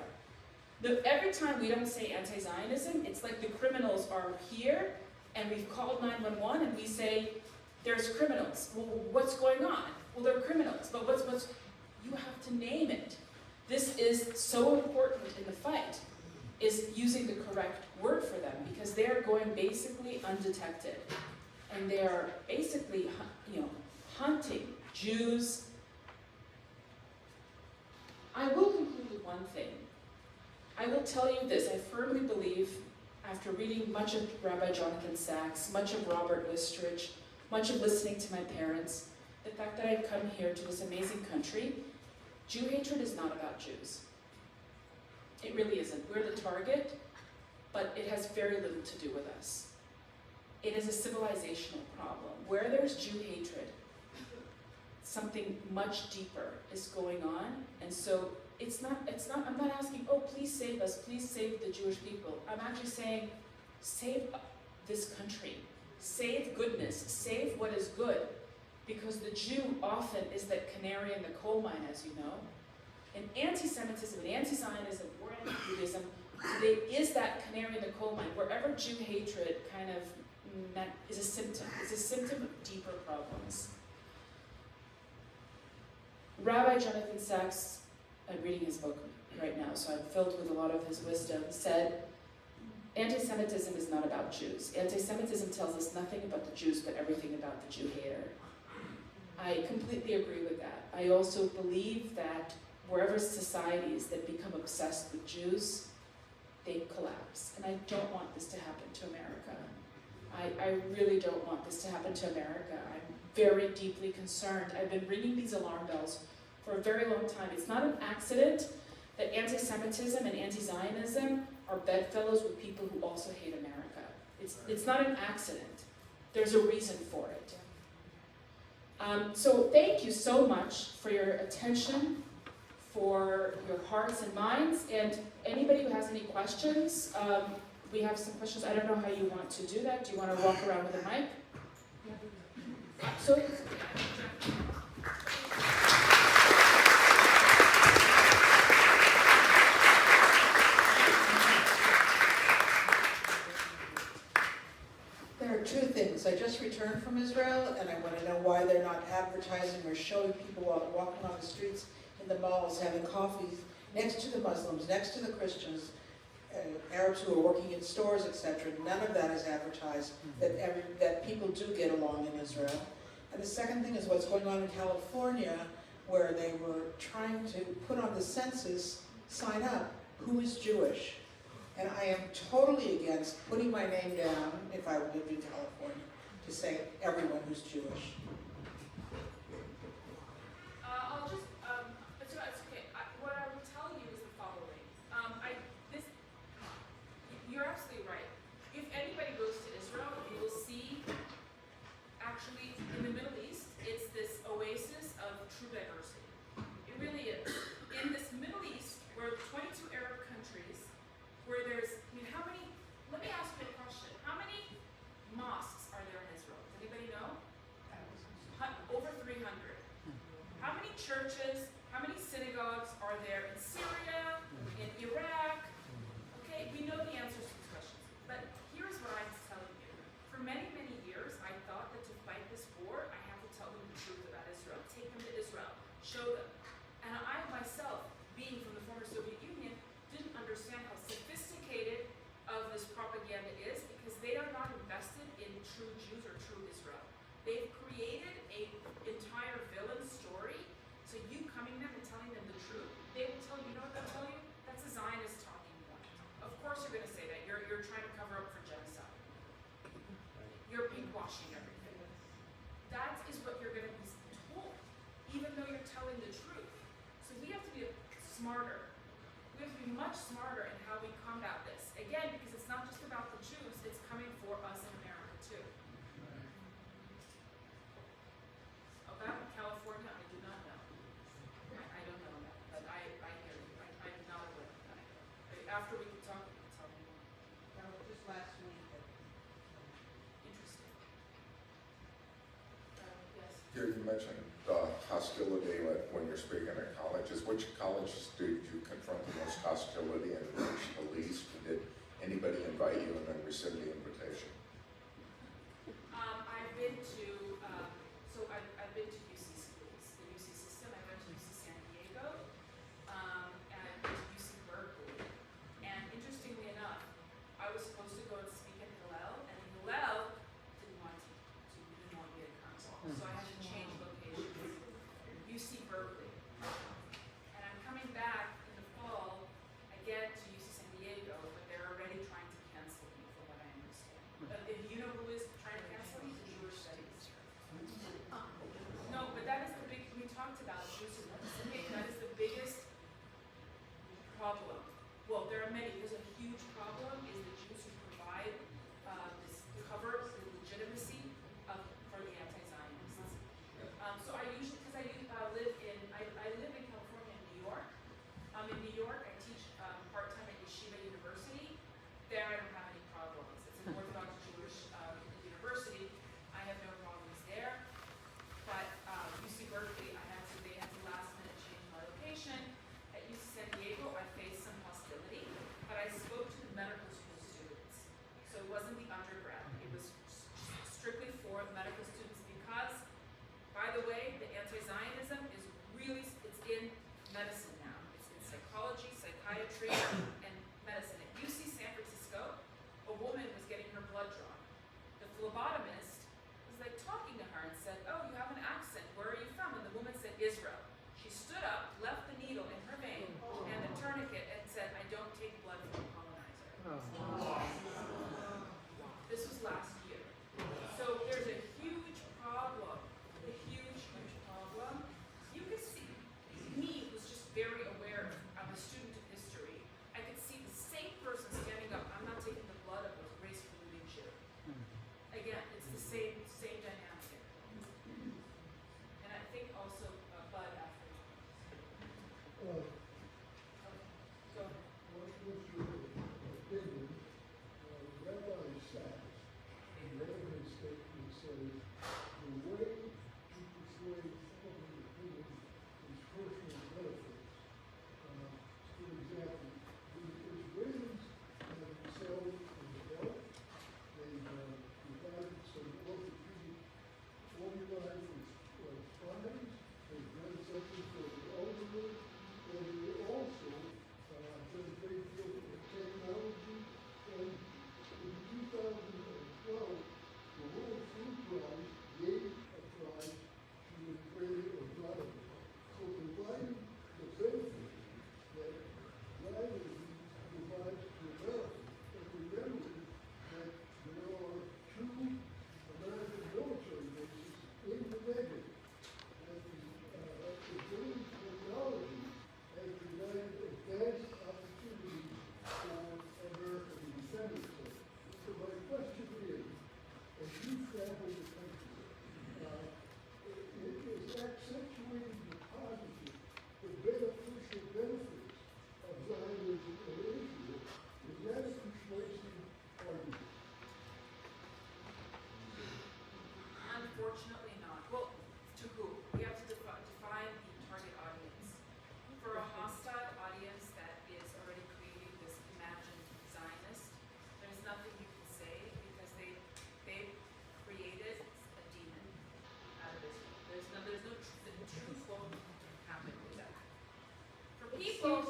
Every time we don't say anti-Zionism, it's like the criminals are here, and we've called 911, and we say, there's criminals. Well, what's going on? Well, they're criminals, but what's you have to name it. This is so important in the fight, is using the correct word for them, because they're going basically undetected. And they're basically, hunting Jews. I will conclude with one thing. I will tell you this, I firmly believe, after reading much of Rabbi Jonathan Sachs, much of Robert Listrich, much of listening to my parents, the fact that I've come here to this amazing country, Jew hatred is not about Jews. It really isn't. We're the target, but it has very little to do with us. It is a civilizational problem. Where there's Jew hatred, something much deeper is going on, and so I'm not asking, oh, please save us, please save the Jewish people. I'm actually saying, save this country, save goodness, save what is good, because the Jew often is that canary in the coal mine, as you know. And anti-Semitism and anti-Zionism or anti-Judaism is that canary in the coal mine. Wherever Jew hatred kind of is a symptom. It's a symptom of deeper problems. Rabbi Jonathan Sachs, I'm reading his book right now, so I'm filled with a lot of his wisdom, said, anti-Semitism is not about Jews. Anti-Semitism tells us nothing about the Jews, but everything about the Jew hater. I completely agree with that. I also believe that wherever societies that become obsessed with Jews, they collapse. And I don't want this to happen to America. I really don't want this to happen to America. I'm very deeply concerned. I've been ringing these alarm bells for a very long time. It's not an accident that anti-Semitism and anti-Zionism are bedfellows with people who also hate America. It's not an accident. There's a reason for it. So thank you so much for your attention, for your hearts and minds, and anybody who has any questions, we have some questions. I don't know how you want to do that. Do you want to walk around with a mic? So, there are two things. I just returned from Israel, and I want to know why they're not advertising or showing people while walking on the streets in the malls, having coffees next to the Muslims, next to the Christians, Arabs who are working in stores, etc. None of that is advertised, that people do get along in Israel. And the second thing is what's going on in California, where they were trying to put on the census, sign up, who is Jewish? And I am totally against putting my name down, if I lived in California, to say everyone who's Jewish. I'll just, it's okay. What I will tell you is the following. You're absolutely right. If anybody goes to Israel, you will see, actually, in the Middle East, it's this oasis of true diversity. It really is. In this Middle East, where 22 Arab countries, where there's, how many, let me ask you a question. How many mosques are there in Israel? Does anybody know? Over 300. How many churches, how many synagogues are there in Syria, in Iraq? Okay, we know the answers to these questions. But here's what I'm telling you. For many, many years, I thought that to fight this war, I have to tell them the truth about Israel. Take them to Israel. Show them. And I myself, being from the former Soviet Union, didn't understand how sophisticated of this propaganda is, because they are not invested in true Jews or true Israel. They've created an entire villain story, so you coming to them and telling them the truth, they will tell you, know what they'll tell you? That's a Zionist talking point. Of course you're going to say that. You're trying to cover up for genocide. You're pinkwashing everything. That is what you're going to be told, even though you're telling the truth. So we have to be smarter. We have to be much smarter in how we combat this. Again, because it's not just about the Jews, it's coming for us in America too. About California, I do not know. I don't know that, but I hear you. I'm not aware of that. After we can talk, you can tell me more. That was just last week. Interesting. Yes. Here you mentioned hostility when you're speaking at colleges. Which colleges did you confront the most hostility and which the least? Did anybody invite you and then rescind the invitation? I've been to, I've been to UC schools, the UC system. I went to UC San Diego, and I've been to UC Berkeley. And interestingly enough, I was supposed to go and speak at Hillel, and Hillel didn't want me to come. So I had to change locations. UC Berkeley. And I'm coming back in the fall again to UC San Diego, but they're already trying to cancel me from what I understand.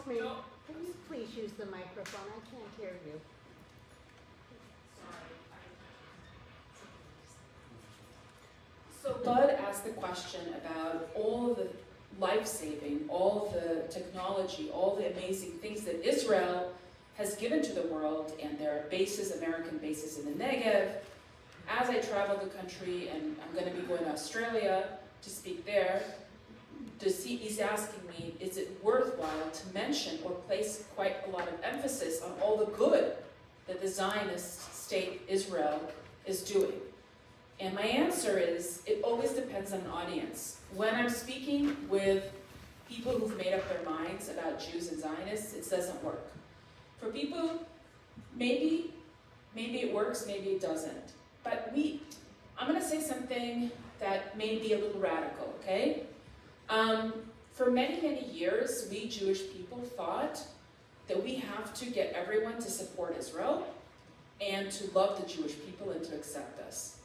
Excuse me, can you please use the microphone? I can't hear you. So Bud asked the question about all the life-saving, all the technology, all the amazing things that Israel has given to the world, and there are bases, American bases in the Negev. As I travel the country, and I'm going to be going to Australia to speak there, he's asking me, is it worthwhile to mention or place quite a lot of emphasis on all the good that the Zionist state Israel is doing? And my answer is, it always depends on an audience. When I'm speaking with people who've made up their minds about Jews and Zionists, it doesn't work. For people, maybe it works, maybe it doesn't. But I'm gonna say something that may be a little radical, okay? For many, many years, we Jewish people thought that we have to get everyone to support Israel and to love the Jewish people and to accept us.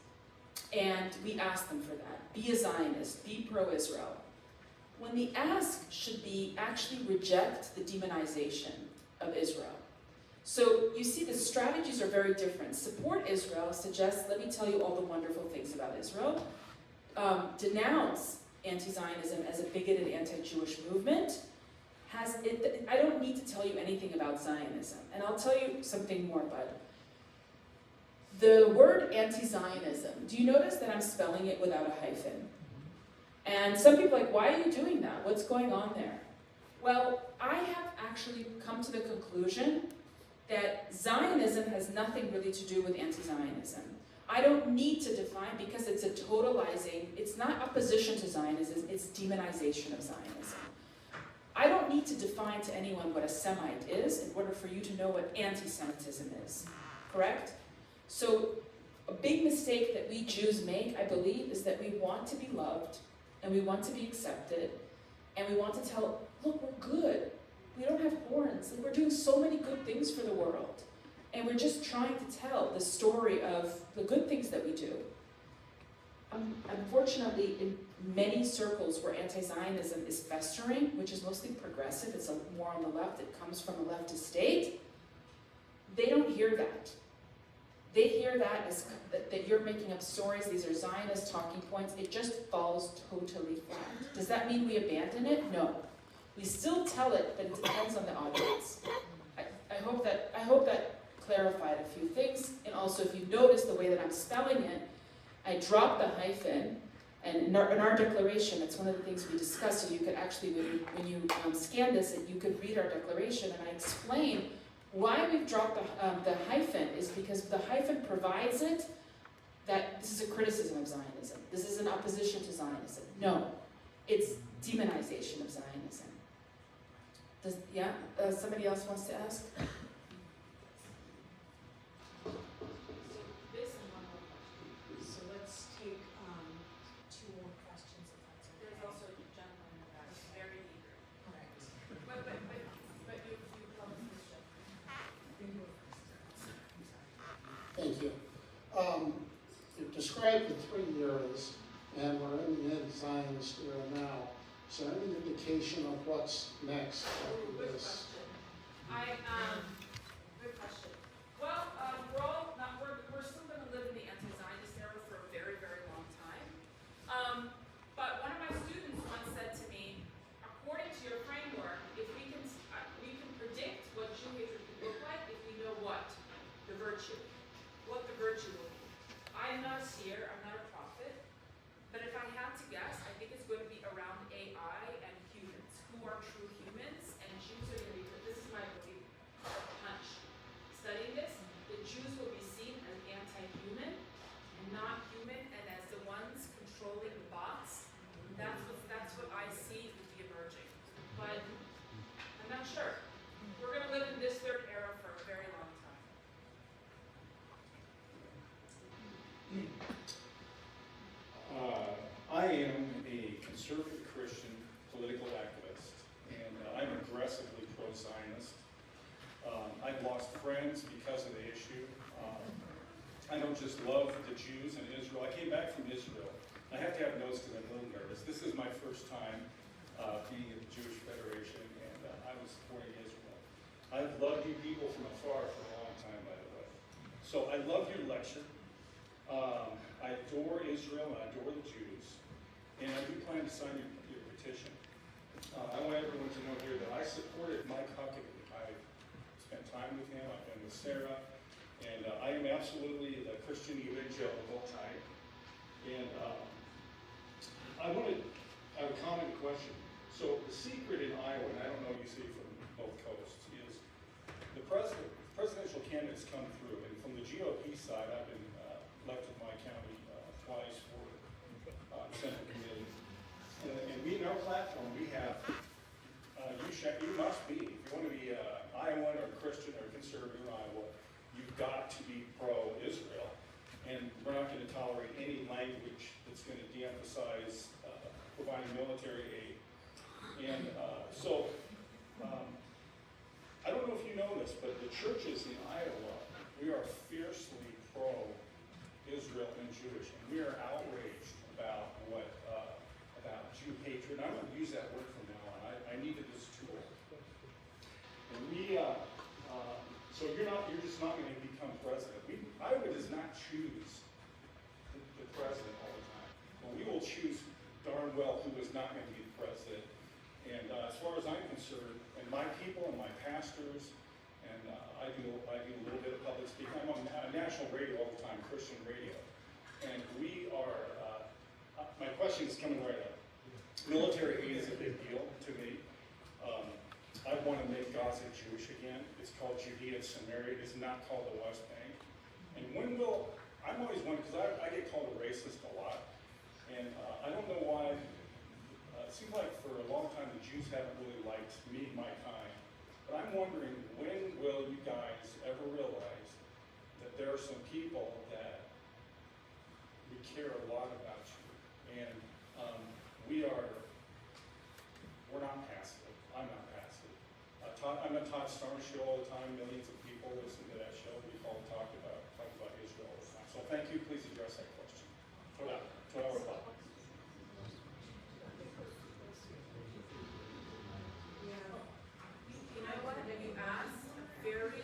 And we asked them for that. Be a Zionist, be pro-Israel. When the ask should be actually reject the demonization of Israel. So you see the strategies are very different. Support Israel suggests, let me tell you all the wonderful things about Israel. Denounce anti-Zionism as a bigoted anti-Jewish movement. I don't need to tell you anything about Zionism. And I'll tell you something more, Bud. The word anti-Zionism, do you notice that I'm spelling it without a hyphen? And some people are like, why are you doing that? What's going on there? Well, I have actually come to the conclusion that Zionism has nothing really to do with anti-Zionism. I don't need to define, because it's a totalizing, it's not opposition to Zionism, it's demonization of Zionism. I don't need to define to anyone what a Semite is in order for you to know what anti-Semitism is, correct? So a big mistake that we Jews make, I believe, is that we want to be loved, and we want to be accepted, and we want to tell, look, we're good. We don't have horns, and we're doing so many good things for the world. And we're just trying to tell the story of the good things that we do. Unfortunately, in many circles where anti-Zionism is festering, which is mostly progressive, it's more on the left, it comes from a leftist state, they don't hear that. They hear that as that you're making up stories, these are Zionist talking points, it just falls totally flat. Does that mean we abandon it? No. We still tell it, but it depends on the audience. I hope that clarified a few things, and also if you notice the way that I'm spelling it, I dropped the hyphen, and in our declaration, it's one of the things we discussed, so you could actually, when you scan this, you could read our declaration, and I explain why we've dropped the hyphen is because the hyphen provides it that this is a criticism of Zionism. This is an opposition to Zionism. No, it's demonization of Zionism. Somebody else wants to ask? So let's take two more questions if that's okay. There's also a gentleman in the back, who's very eager. Correct. But you call this Christian. Thank you. You've described the 3 years, and we're in the Zionist era now. Is there any indication of what's next after Good this? question. Good question. Well, we're still going to live in the anti-Zionist era for a very, very long time. But one of my students once said to me, according to your framework, if we can predict what Jew hatred could look like if we know what the virtue will be. I'm not a seer, I'm not a prophet, but if I had to guess, I think it's going to be around AI and humans. Who are true humans? And Jews are going to be, this is my belief, hunch. Studying this, the Jews will be seen as anti-human and not human, and as the ones controlling the bots. That's what I see would be emerging. But I'm not sure. We're going to live in this third era for a very long time. I am a conservative Christian political activist, and I'm aggressively pro-Zionist. I've lost friends because of the issue. I don't just love the Jews in Israel. I came back from Israel. I have to have notes because I'm a little nervous. This is my first time being at the Jewish Federation, and I was supporting I've loved you people from afar for a long time, by the way. So I love your lecture. I adore Israel and I adore the Jews. And I do plan to sign your petition. I want everyone to know here that I supported Mike Huckabee. I spent time with him. I've been with Sarah. And I am absolutely the Christian evangelical type. And I want to have a comment and question. So the secret in Iowa, and I don't know, you see from both coasts, is the presidential candidates come through. And from the GOP side, I've been elected in my county twice for Senate committee. And we, in our platform, we have, you must be, if you want to be Iowan or Christian or conservative in Iowa, you've got to be pro-Israel. And we're not going to tolerate any language that's going to de-emphasize providing military aid. And I don't know if you know this, but the churches in Iowa, we are fiercely pro-Israel and Jewish. And we are outraged about about Jew hatred. And I'm going to use that word from now on. I needed this tool. And so you're just not going to become president. Iowa does not choose the president all the time. But we will choose darn well who is not going to be the president. And as far as I'm concerned, and my people and my pastors, and I do a little bit of public speaking. I'm on national radio all the time, Christian radio. And we are, my question is coming right up. Military aid is a big deal to me. I want to make Gaza Jewish again. It's called Judea and Samaria. It's not called the West Bank. And when will, I'm always wondering, because I get called a racist a lot. And I don't know why, it seems like for a long time the Jews haven't really liked me, my kind. But I'm wondering, when will you guys ever realize that there are some people that we care a lot about you? And we're not passive. I'm not passive. I'm at Todd Starnes show all the time. Millions of people listen to that show. We all talk about Israel all the time. So thank you. Please address that question. To our thought. You know what? You asked a very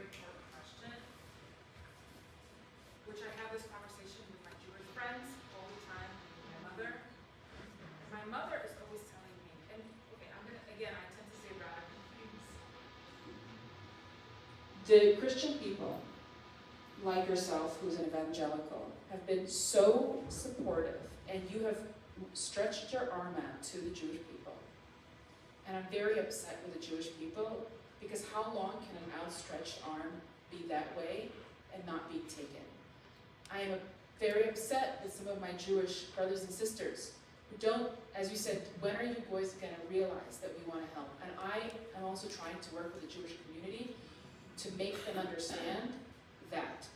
important question, which I have this conversation with my Jewish friends all the time, with my mother. My mother is always telling me, and okay, I tend to say radical things. The Christian people, like yourself, who's an evangelical, have been so supportive, and you have stretched your arm out to the Jewish people. And I'm very upset with the Jewish people, because how long can an outstretched arm be that way and not be taken? I am very upset with some of my Jewish brothers and sisters who don't, as you said, when are you boys going to realize that we want to help? And I am also trying to work with the Jewish community to make them understand that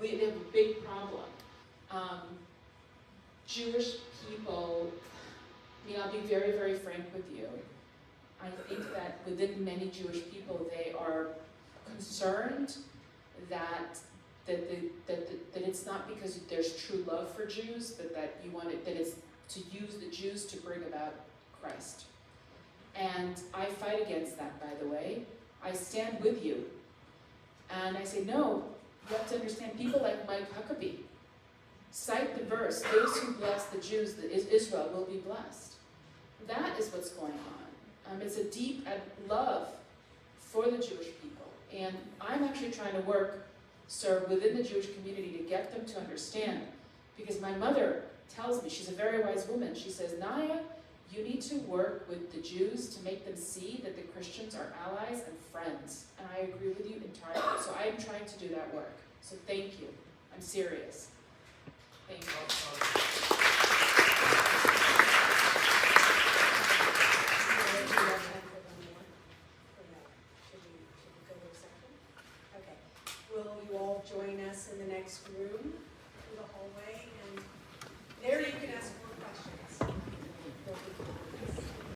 we have a big problem. Jewish people, I'll be very, very frank with you. I think that within many Jewish people, they are concerned that it's not because there's true love for Jews, but that it's to use the Jews to bring about Christ. And I fight against that, by the way. I stand with you. And I say, no, you have to understand, people like Mike Huckabee cite the verse, those who bless the Jews, Israel will be blessed. That is what's going on. It's a deep love for the Jewish people. And I'm actually trying to work, sir, within the Jewish community to get them to understand. Because my mother tells me, she's a very wise woman, she says, Naya, you need to work with the Jews to make them see that the Christians are allies and friends. And I agree with you entirely. So I am trying to do that work. So thank you. I'm serious. Thank you.